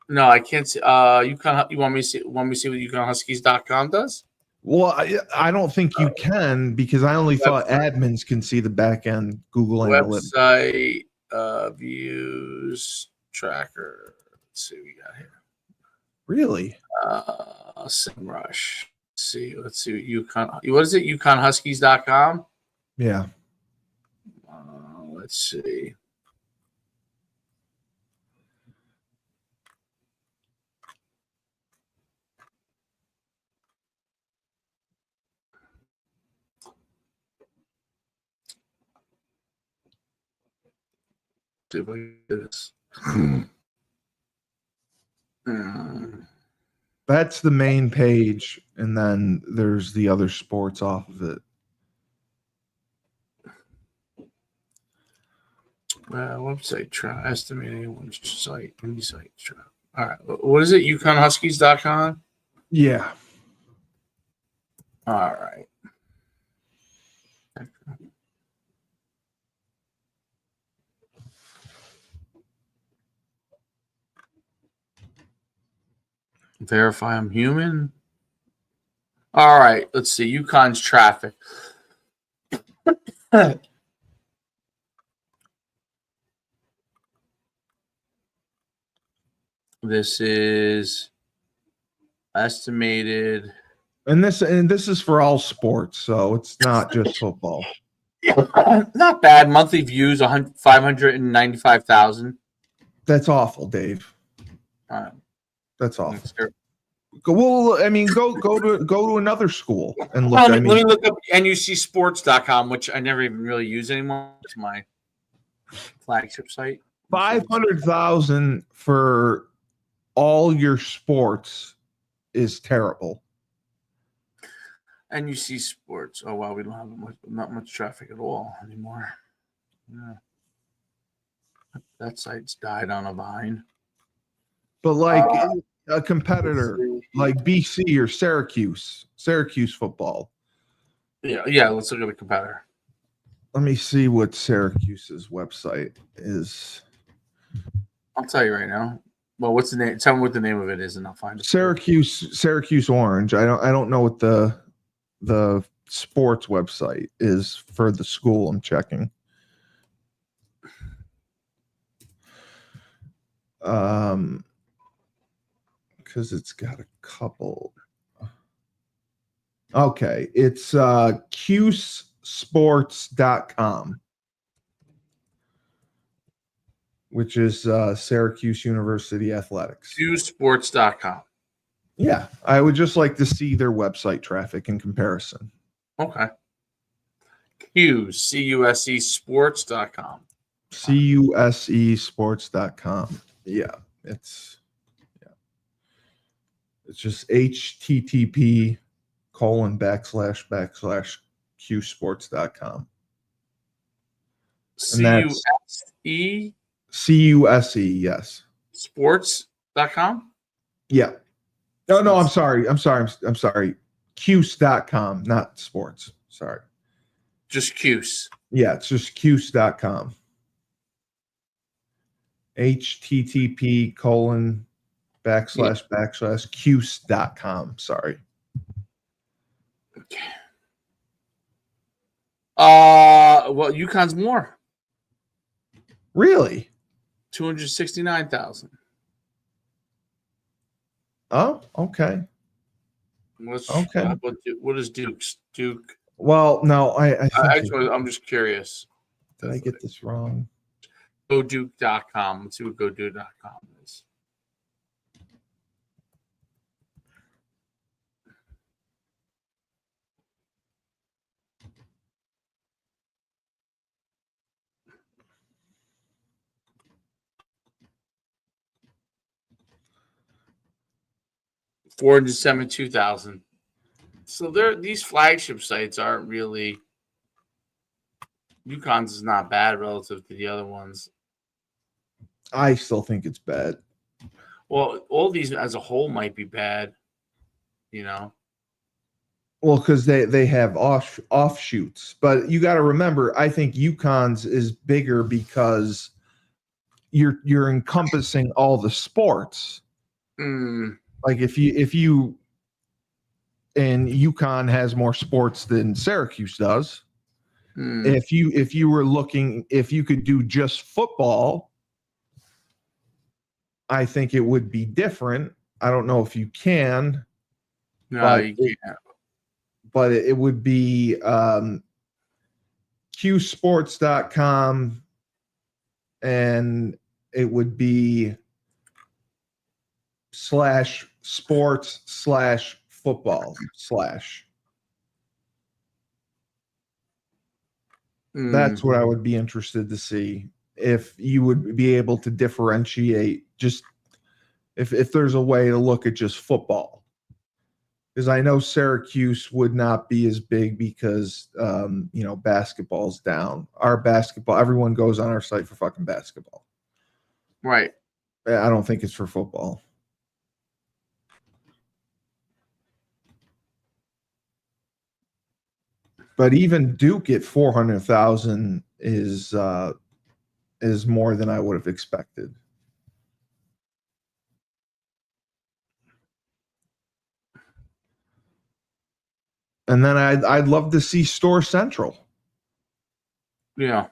No, I can't see. UConn. You want me to see? Want me to see what UconnHuskies.com does? Well, I don't think you can, because I only thought admins can see the back end Google Analytics. Website views tracker. Let's see what we got here. Really? SEMrush. Let's see what UConn. What is it? UconnHuskies.com. Yeah. Let's see. See if I can do this. That's the main page, and then there's the other sports off of it. Website track estimating one site, any site track. All right, what is it? UconnHuskies.com. Yeah. All right. Verify I'm human. All right, let's see. UConn's traffic. This is estimated. And this is for all sports, so it's not just football. Not bad. Monthly views 595,000. That's awful, Dave. That's awful. Well, I mean, go to another school and look. Let me look up nucsports.com, which I never even really use anymore. It's my flagship site. 500,000 for all your sports is terrible. And you see sports. Oh, wow, we don't have not much traffic at all anymore. Yeah. That site's died on a vine. But like a competitor like BC or Syracuse football. Yeah, let's look at a competitor. Let me see what Syracuse's website is. I'll tell you right now. Well, what's the name? Tell me what the name of it is, and I'll find it. Syracuse Orange. I don't know what the sports website is for the school I'm checking. Because it's got a couple. Okay, it's QSports.com, which is Syracuse University Athletics. QSports.com. Yeah, I would just like to see their website traffic in comparison. Okay. CUSE sports.com. CUSE sports.com. Yeah, it's just http://qsports.com. CUSE CUSE, yes. Sports.com? Yeah. No, I'm sorry. Cuse.com, not sports. Sorry. Just Cuse. Yeah, it's just Cuse.com. http://Cuse.com. Sorry. Okay. Well, UConn's more. Really? 269,000. Oh, okay. Okay. What is Duke's? Duke. Well, no, I'm just curious. Did I get this wrong? GoDuke.com. Let's see what GoDuke.com is. $472,000. So these flagship sites aren't really. UConn's is not bad relative to the other ones. I still think it's bad. Well, all these as a whole might be bad, you know. Well, because they have offshoots, but you got to remember, I think UConn's is bigger because you're encompassing all the sports. Like if you and UConn has more sports than Syracuse does. If you were looking, if you could do just football, I think it would be different. I don't know if you can. No, you can't. But it would be qsports.com, and it would be /sports/football/. That's what I would be interested to see, if you would be able to differentiate, just if there's a way to look at just football. Because I know Syracuse would not be as big because, basketball's down. Our basketball, everyone goes on our site for fucking basketball. Right. I don't think it's for football. But even Duke at 400,000 is more than I would have expected. And then I'd love to see Store Central. Yeah.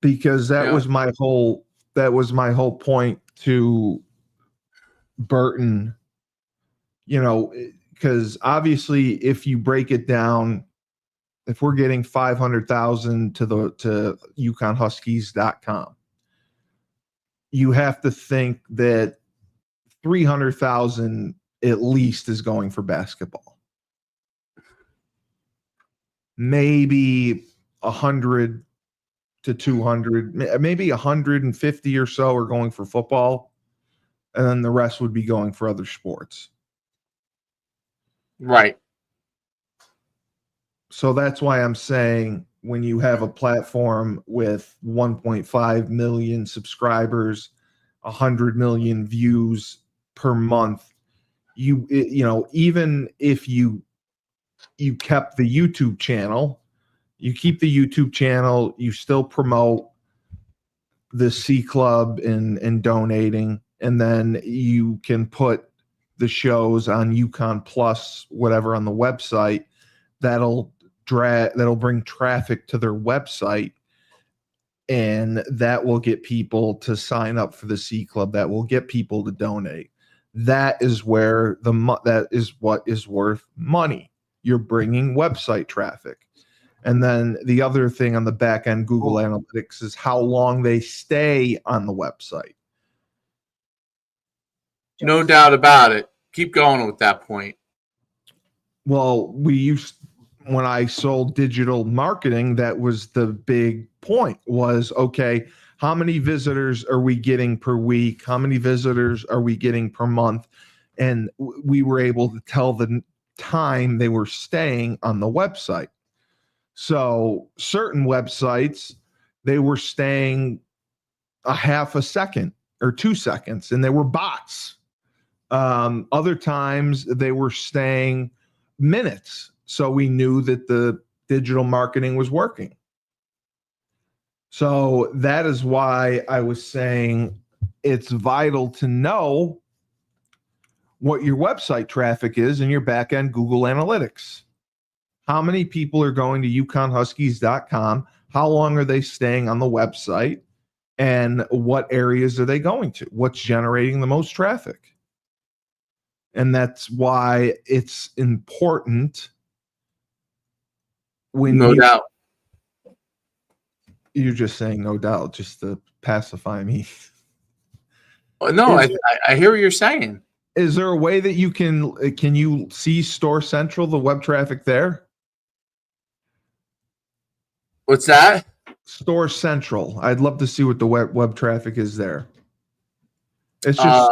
Because that was my whole point to Burton. Because obviously, if you break it down, if we're getting 500,000 to UconnHuskies.com, you have to think that 300,000 at least is going for basketball. Maybe 100 to 200, maybe 150 or so are going for football, and then the rest would be going for other sports. Right. So that's why I'm saying when you have a platform with 1.5 million subscribers, 100 million views per month, you know, even if you kept the YouTube channel, you keep the YouTube channel, you still promote the C Club and donating, and then you can put the shows on Uconn Plus, whatever, on the website. That'll bring traffic to their website, and that will get people to sign up for the C Club. That will get people to donate. That is where that is what is worth money. You're bringing website traffic. And then the other thing on the back end, Google Analytics, is how long they stay on the website. No doubt about it. Keep going with that point. Well, when I sold digital marketing, that was the big point, was, okay, how many visitors are we getting per week? How many visitors are we getting per month? And we were able to tell the time they were staying on the website. So certain websites, they were staying a half a second or 2 seconds, and they were bots. Other times they were staying minutes. So we knew that the digital marketing was working. So that is why I was saying it's vital to know what your website traffic is in your back-end Google Analytics. How many people are going to UconnHuskies.com? How long are they staying on the website? And what areas are they going to? What's generating the most traffic? And that's why it's important when No doubt. You're just saying no doubt just to pacify me. No, I hear what you're saying. Is there a way that you can you see Store Central, the web traffic there? What's that? Store Central. I'd love to see what the web traffic is there. It's just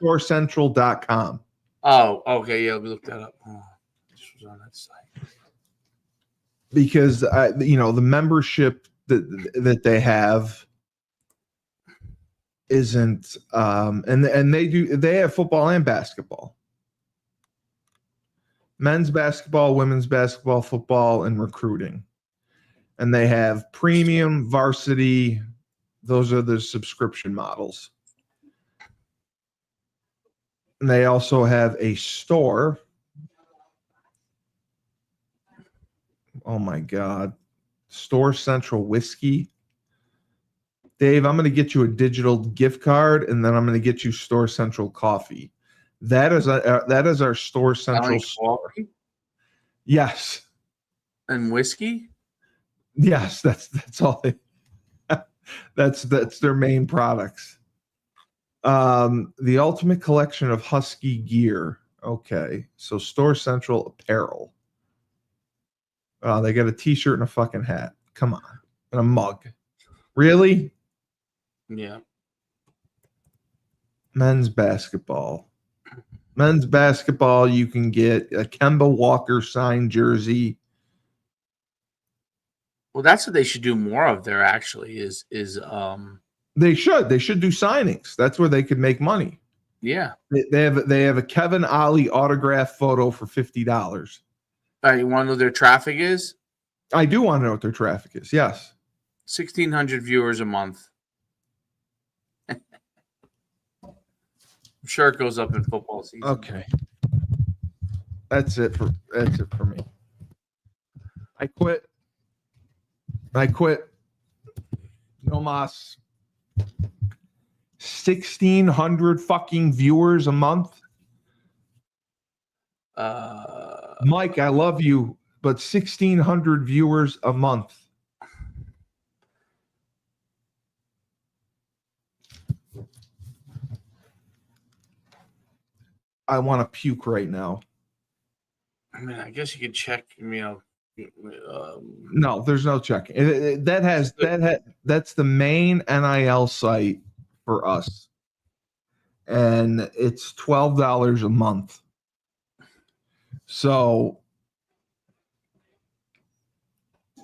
storecentral.com. Oh, okay. Yeah, let me look that up. Oh, this was on that site. Because the membership that they have isn't and they have football and basketball. Men's basketball, women's basketball, football, and recruiting. And they have premium, varsity. Those are the subscription models. And they also have a store. Oh my God. Store Central Whiskey. Dave, I'm going to get you a digital gift card, and then I'm going to get you Store Central coffee. That is our Store Central store. Yes. And whiskey? Yes, that's all that's their main products. The ultimate collection of Husky gear. Okay. So Store Central apparel. They got a t-shirt and a fucking hat. Come on. And a mug. Really? Yeah. Men's basketball. Men's basketball, you can get a Kemba Walker signed jersey. Well, that's what they should do more of there, actually, is They should do signings. That's where they could make money. Yeah. They have a Kevin Ollie autograph photo for $50. All right, you want to know what their traffic is? I do want to know what their traffic is. Yes. 1,600 viewers a month. I'm sure it goes up in football season. Okay. That's it for me. I quit. No mas. 1,600 fucking viewers a month. Mike, I love you, but 1,600 viewers a month. I want to puke right now. I mean, I guess you could check, No, there's no checking. That's the main NIL site for us, and it's $12 a month. So,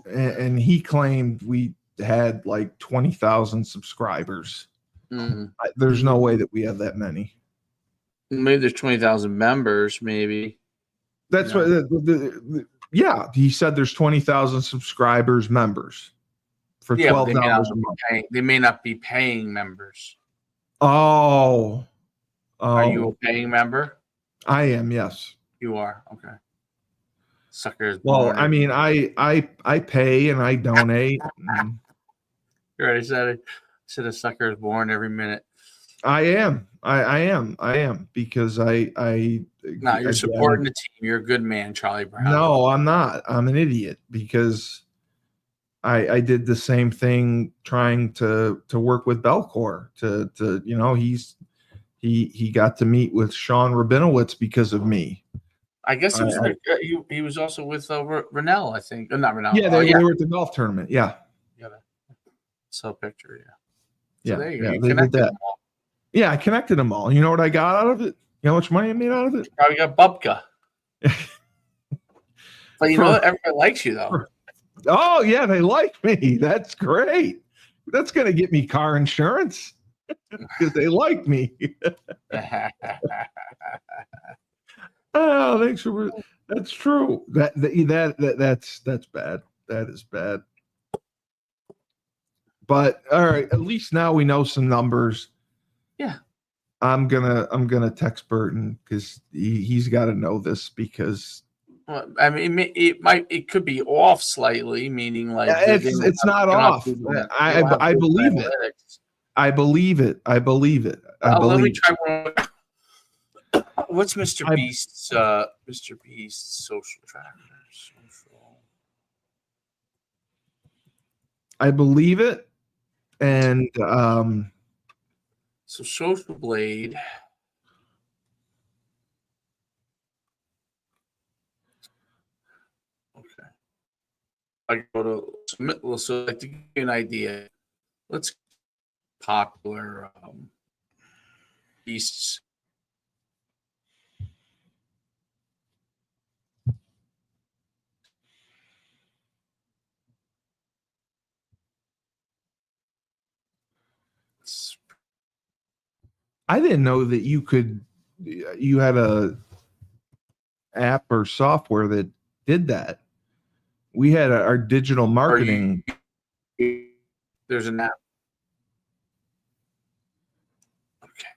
and he claimed we had like 20,000 subscribers. There's no way that we have that many. Maybe there's 20,000 members. Maybe that's what. Yeah, he said there's 20,000 subscribers, members for $12 a month. They may not be paying members. Oh, are you a paying member? I am. Yes, you are. Okay. Suckers. Well, I mean, I pay and I donate. You already said it. Said a sucker is born every minute. I am because No, you're supporting the team. You're a good man, Charlie Brown. No, I'm not. I'm an idiot because I did the same thing trying to work with Belcourt he got to meet with Sean Rabinowitz because of me. I guess he was also with Rennell, I think. Not Rennell. Yeah, they were at the golf tournament. Yeah. Saw a picture. Yeah. So there you go. They did that. Yeah, I connected them all. You know what I got out of it? You know how much money I made out of it? Probably got Bubka. But you know what? Everybody likes you, though. Oh, yeah, they like me. That's great. That's going to get me car insurance because they like me. Oh, thanks for that's true. That's bad. That is bad. But all right, at least now we know some numbers. Yeah. I'm gonna text Burton because he's got to know this because. Well, I mean, it could be off slightly, meaning like it's not off. I believe it. I believe it. Let me try one. What's Mr. Beast's social trackers? I believe it, and so Social Blade. Okay, I go to so like to give you an idea. Let's popular Beasts. I didn't know that you had a app or software that did that. We had our digital marketing. There's an app. Okay.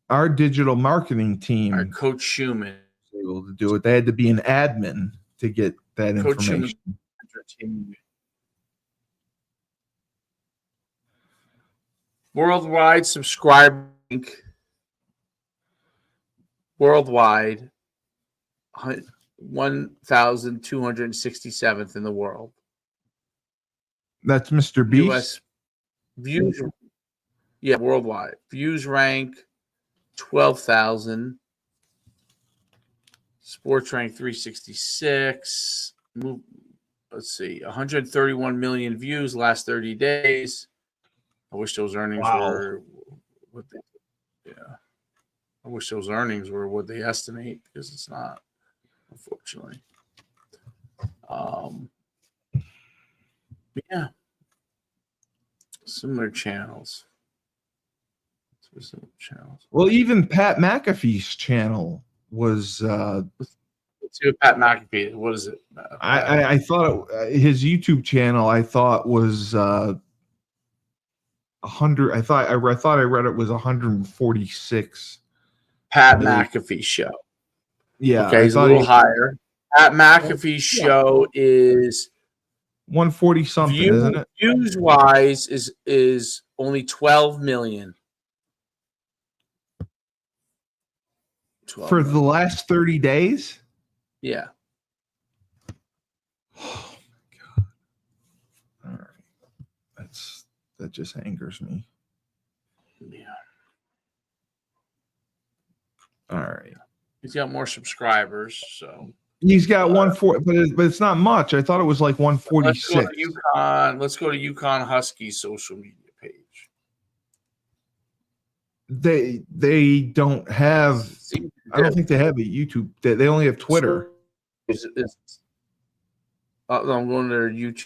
Our digital marketing team, our Coach Schumann, was able to do it. They had to be an admin to get that Coach information. Worldwide subscriber link. Worldwide, 1,267th in the world. That's Mr. Beast. US views, yeah, worldwide views rank 12,000. Sports rank 366. Let's see, 131 million views last 30 days. I wish those earnings were what they, I wish those earnings were what they estimate because it's not, unfortunately. Yeah. Similar channels. Well, even Pat McAfee's channel was. Let's see what Pat McAfee. What is it? I thought his YouTube channel. I thought was 100. I thought I read it was 146. Pat McAfee show. Yeah. Okay, he's a little higher. Pat McAfee's show is 140 something, isn't it? Views wise is only 12 million. 12 for million. The last 30 days? Yeah. Oh my God. All right. That just angers me. Yeah. All right. He's got more subscribers, so He's got 140, but it's not much. I thought it was like 146. Let's go to UConn. Let's go to UConn Husky social media page. They don't have. I don't think they have a YouTube. They only have Twitter. I'm going to their YouTube.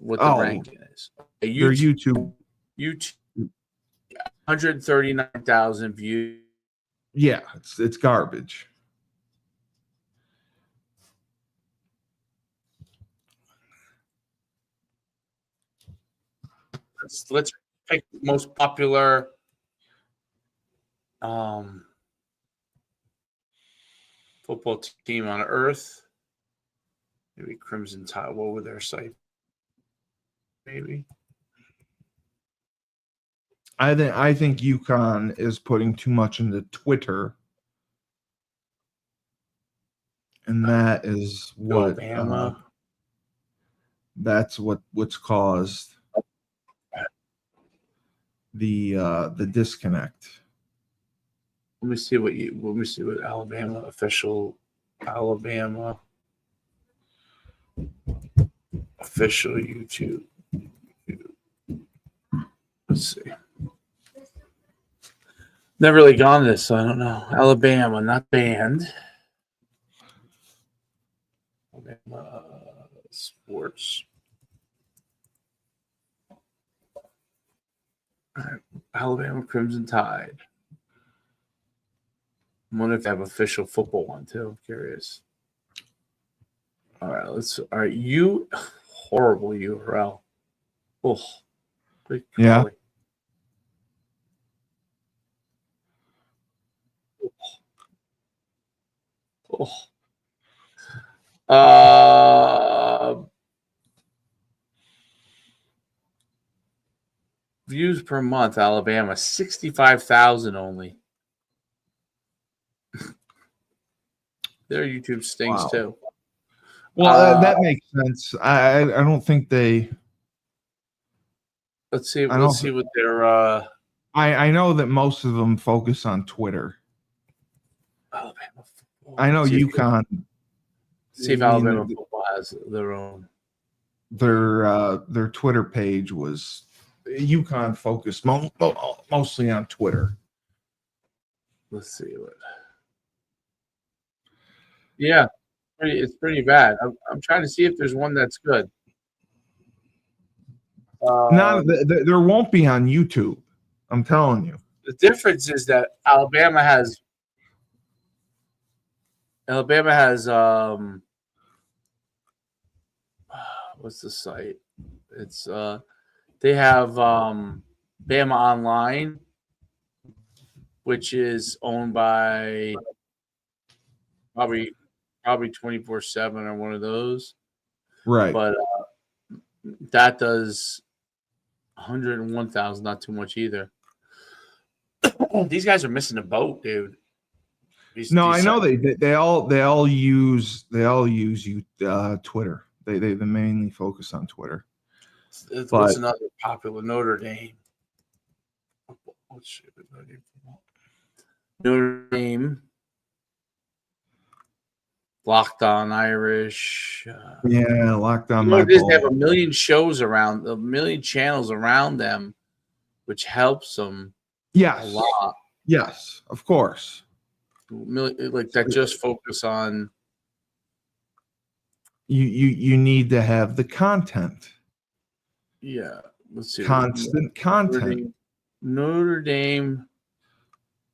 What the ranking is? Their YouTube. 139,000 views. Yeah, it's garbage. Let's pick the most popular football team on earth. Maybe Crimson Tide. What would their site? Maybe. I think UConn is putting too much into Twitter, and that is what Alabama. That's what's caused the disconnect. Let me see what Alabama official YouTube. Let's see. Never really gone this, so I don't know. Alabama, not banned. Alabama sports. All right. Alabama Crimson Tide. I wonder if they have official football one too. I'm curious. All right, horrible URL. Oh, yeah. Views per month, Alabama, 65,000 only. Their YouTube stinks too. Well, that makes sense. I don't think they. Let's see what their. I know that most of them focus on Twitter. Alabama football. I know UConn. See if Alabama football has their own. Their Twitter page was UConn focused mostly on Twitter. Let's see what. Yeah, it's pretty bad. I'm trying to see if there's one that's good. There won't be on YouTube. I'm telling you. The difference is that Alabama has what's the site? It's they have Bama Online, which is owned by probably 24/7 or one of those. Right. But that does 101,000, not too much either. These guys are missing a boat, dude. I know they all use Twitter. They mainly focus on Twitter. What's another popular Notre Dame? Notre Dame, Locked On Irish. Locked On. They have a million channels around them, which helps them. Yes. A lot. Yes, of course. Like that just focus on. You need to have the content. Yeah. Let's see. Constant content. Notre Dame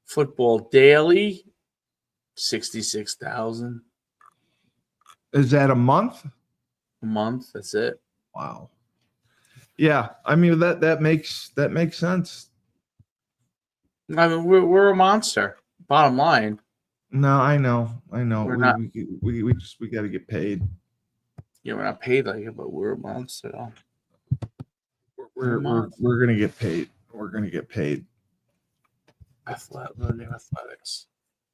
Football Daily, 66,000. Is that a month? A month. That's it. Wow. Yeah, I mean that makes sense. I mean, we're a monster. Bottom line. No, I know. We're not. We got to get paid. Yeah, we're not paid like it, but we're a monster. We're gonna get paid. We're gonna get paid. Athletics.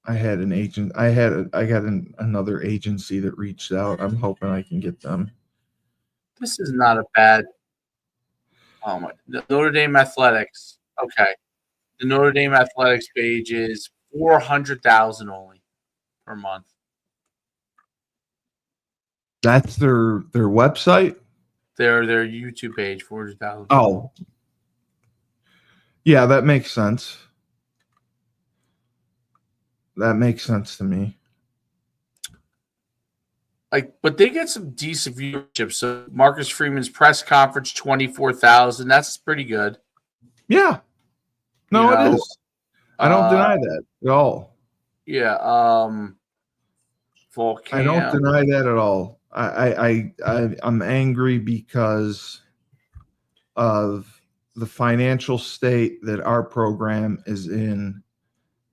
I had an agent. I got another agency that reached out. I'm hoping I can get them. This is not a bad. Oh my! The Notre Dame Athletics. Okay, the Notre Dame Athletics page is 400,000 only per month. That's their website. Their YouTube page, 400,000. Oh, yeah, that makes sense. That makes sense to me. But they get some decent viewership. So Marcus Freeman's press conference, 24,000. That's pretty good. Yeah. No, it is. I don't deny that at all. Yeah. Volcano. I don't deny that at all. I'm angry because of the financial state that our program is in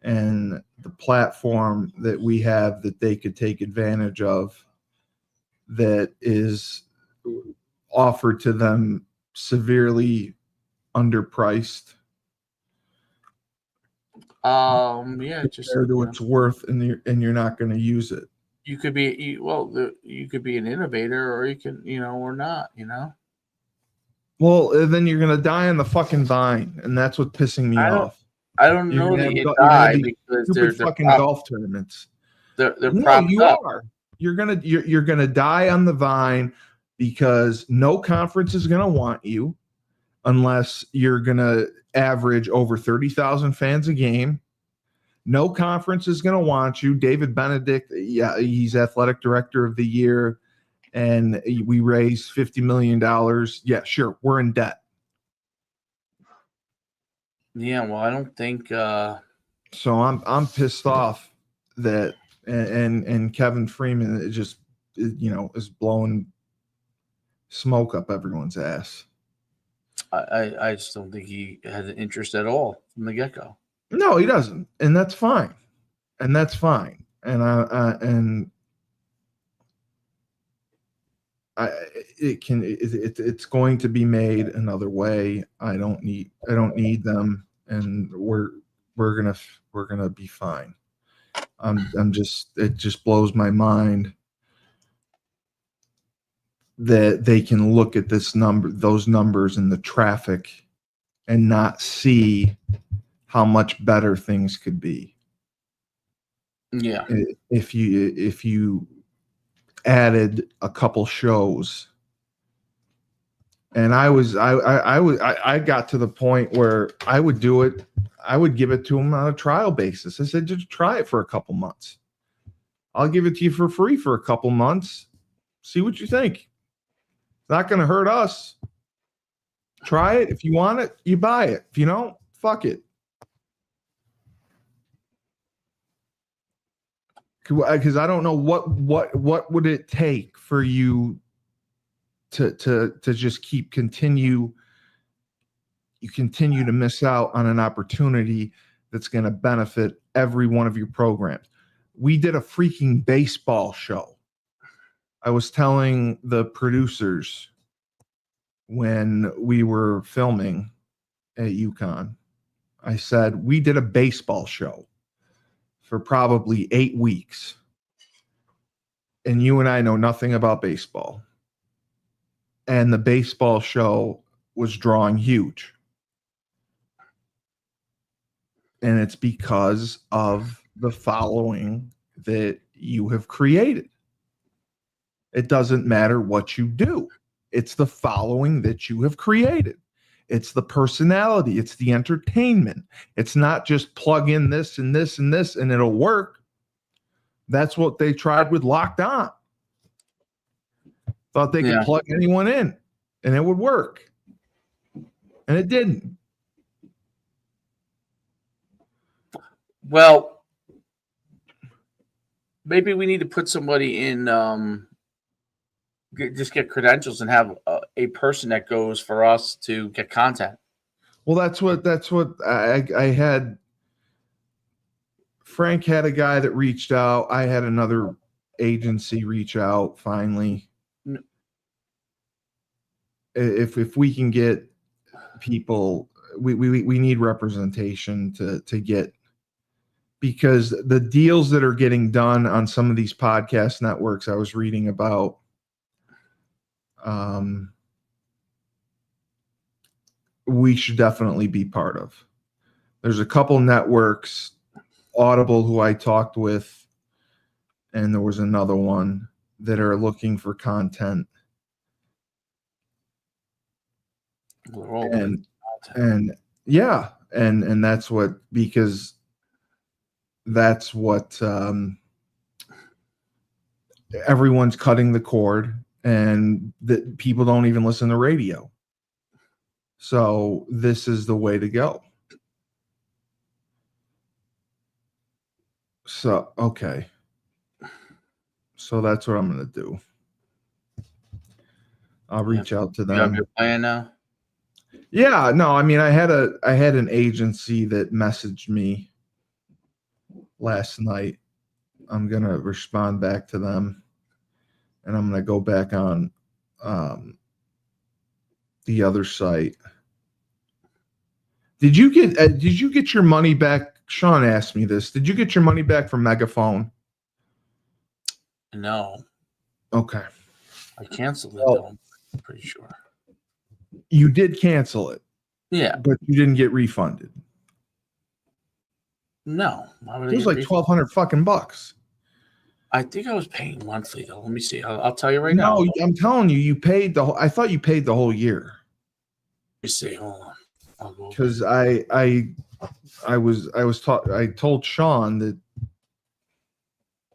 and the platform that we have that they could take advantage of that is offered to them severely underpriced. Yeah, just compared to its worth, and you're not going to use it. You could be you could be an innovator, or you can or not. Well, then you're going to die on the fucking vine, and that's what's pissing me off. I don't know that you die because stupid fucking golf tournaments. They're no, you up. Are. You're gonna die on the vine because no conference is gonna want you unless you're gonna average over 30,000 fans a game. No conference is gonna want you. David Benedict, yeah, he's athletic director of the year, and we raised $50 million. Yeah, sure, we're in debt. Yeah, well, I don't think. So I'm pissed off that and Kevin Freeman just is blowing smoke up everyone's ass. I just don't think he has an interest at all from the get-go. No, he doesn't, and that's fine. And it's going to be made another way. I don't need them, and we're gonna be fine. It just blows my mind that they can look at those numbers and the traffic and not see how much better things could be. Yeah. If you added a couple shows, and I got to the point where I would do it. I would give it to them on a trial basis. I said, just try it for a couple months. I'll give it to you for free for a couple months. See what you think. It's not going to hurt us. Try it. If you want it, you buy it. If you don't, fuck it. Because I don't know what would it take for you to just continue to miss out on an opportunity that's going to benefit every one of your programs. We did a freaking baseball show. I was telling the producers when we were filming at Uconn, I said, we did a baseball show for probably 8 weeks. And you and I know nothing about baseball. And the baseball show was drawing huge. And it's because of the following that you have created. It doesn't matter what you do. It's the following that you have created. It's the personality. It's the entertainment. It's not just plug in this and this and this and it'll work. That's what they tried with Locked On. Thought they could plug anyone in and it would work. And it didn't. Well, maybe we need to put somebody in, just get credentials and have a person that goes for us to get content. Well, that's what I had. Frank had a guy that reached out. I had another agency reach out finally. If we can get people, we need representation to get, because the deals that are getting done on some of these podcast networks I was reading about, we should definitely be part of. There's a couple networks, Audible, who I talked with, and there was another one, that are looking for content. We're all And yeah, and that's what, because that's what everyone's cutting the cord, and that people don't even listen to radio. So this is the way to go. So, okay. So that's what I'm going to do. I'll reach out to them. You have your plan now? Yeah, no, I mean, I had an agency that messaged me last night. I'm going to respond back to them, and I'm going to go back on the other site. Did you get your money back? Sean asked me this. Did you get your money back from Megaphone? No. Okay. I canceled it, though, I'm pretty sure. You did cancel it. Yeah. But you didn't get refunded. No. Why would It was like $1,200 I think I was paying monthly, though. Let me see. I'll tell you right now. No, I'm telling you, you paid the whole. I thought you paid the whole year. Let me see. Hold on. Because I told Sean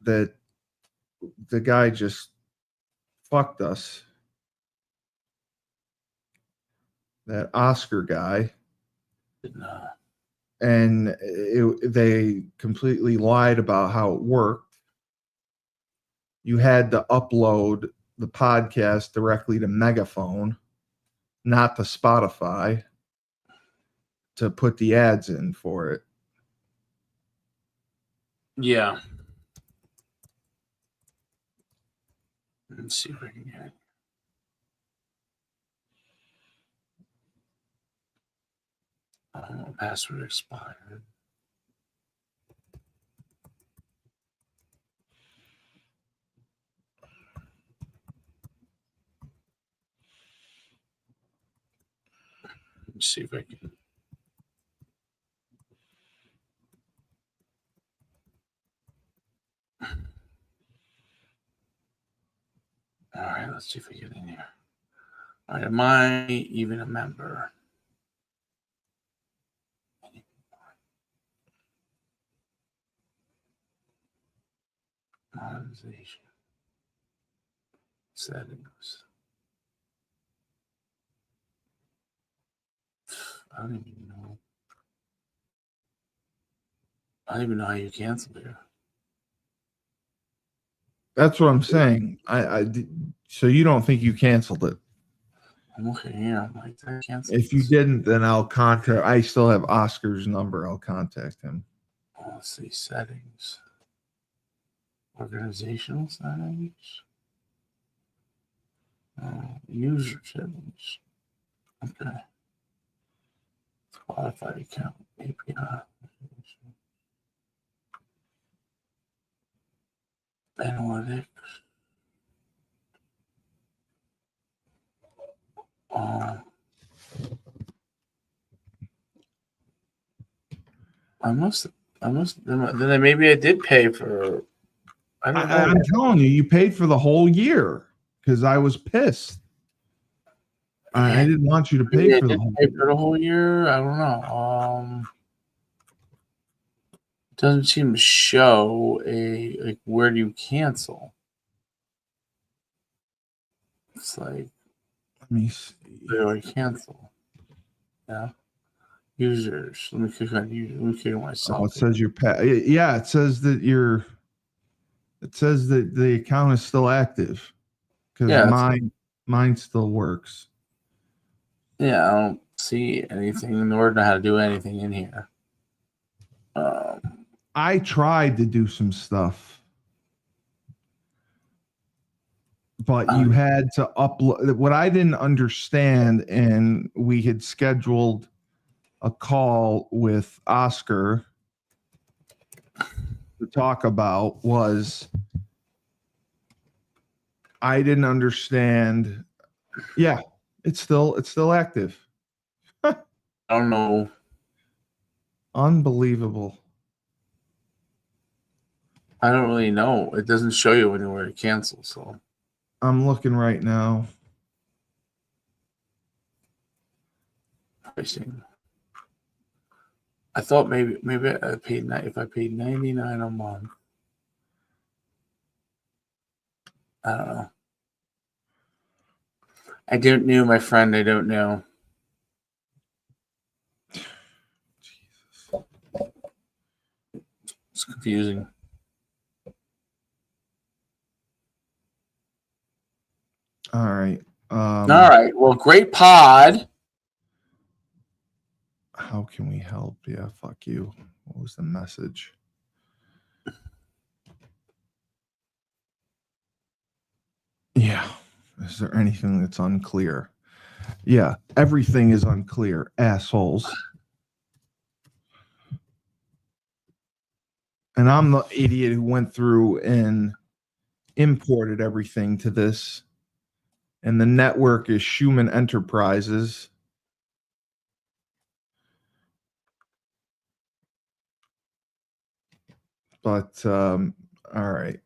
that the guy just fucked us. That Oscar guy. No. And they completely lied about how it worked. You had to upload the podcast directly to Megaphone, not to Spotify, to put the ads in for it. Yeah. Let's see if I can get it. Password expired. Let me see if I can. All right, let's see if I get in here. All right, am I even a member? Monetization. Settings. I don't even know. I don't even know how you cancel here. That's what I'm saying. So you don't think you canceled it? I'm looking here. I'm like, did I cancel If you this? didn't, then I'll contact. I still have Oscar's number. I'll contact him. Oh, let's see. Settings. Organizational settings. User settings. Okay. Qualified account. API. Analytics. Then maybe I did pay for. I don't know. I'm telling you, you paid for the whole year because I was pissed. I didn't want you to pay for the whole year. I don't know. It doesn't seem to show where do you cancel. It's like, let me see. where do I cancel? Yeah. Users. Let me click on users. Let me click on myself. Oh, it says your yeah, it says that the account is still active because mine still works. Yeah, I don't see anything, nor know how to do anything in here. I tried to do some stuff, but you had to upload. What I didn't understand, and we had scheduled a call with Oscar to talk about, was I didn't understand. Yeah, it's still active. I don't know. Unbelievable. I don't really know. It doesn't show you anywhere to cancel. So I'm looking right now. pricing. I thought maybe I paid if I paid $99 a month. I don't know. I don't know, my friend. I don't know. It's confusing. All right. All right. Well, great pod. How can we help? Yeah, fuck you. What was the message? Yeah. Is there anything that's unclear? Yeah, everything is unclear, assholes. And I'm the idiot who went through and imported everything to this. And the network is Schumann Enterprises. But, all right.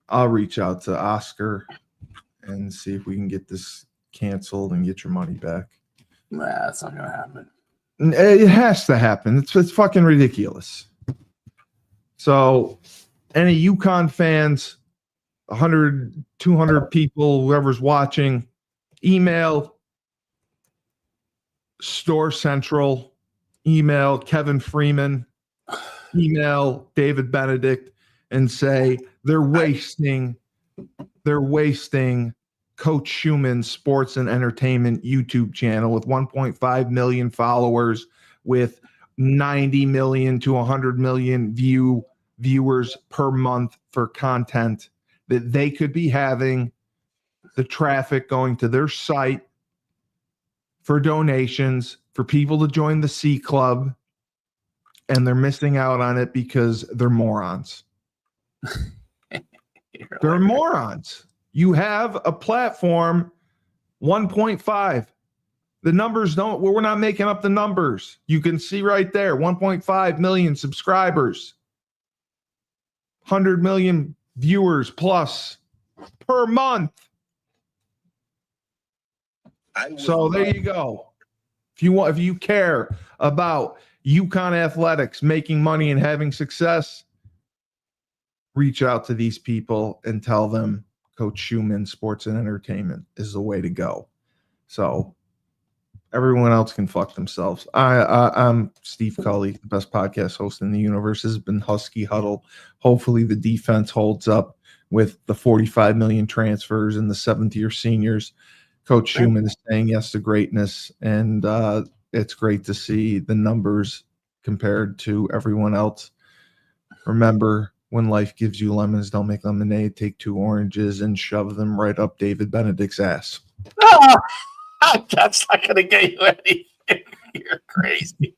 I'll reach out to Oscar and see if we can get this canceled and get your money back. Nah, that's not going to happen. It has to happen. It's fucking ridiculous. So, any Uconn fans, 100, 200 people, whoever's watching, email Store Central, email Kevin Freeman, email David Benedict, and say they're wasting Coach Schumann's Sports and Entertainment YouTube channel with 1.5 million followers, with 90 million to 100 million viewers per month for content that they could be having the traffic going to their site for donations for people to join the C Club, and they're missing out on it because they're morons. They're morons. You have a platform, 1.5. The numbers we're not making up the numbers. You can see right there, 1.5 million subscribers, 100 million viewers plus per month. So there you go. If you care about Uconn athletics making money and having success, reach out to these people and tell them Coach Schumann Sports and Entertainment is the way to go. So everyone else can fuck themselves. I'm Steve Cully, the best podcast host in the universe. This has been Husky Huddle. Hopefully the defense holds up with the 45 million transfers and the seventh-year seniors. Coach Schumann is saying yes to greatness, and it's great to see the numbers compared to everyone else. Remember, when life gives you lemons, don't make lemonade. Take 2 oranges and shove them right up David Benedict's ass. Oh, that's not going to get you anything. You're crazy.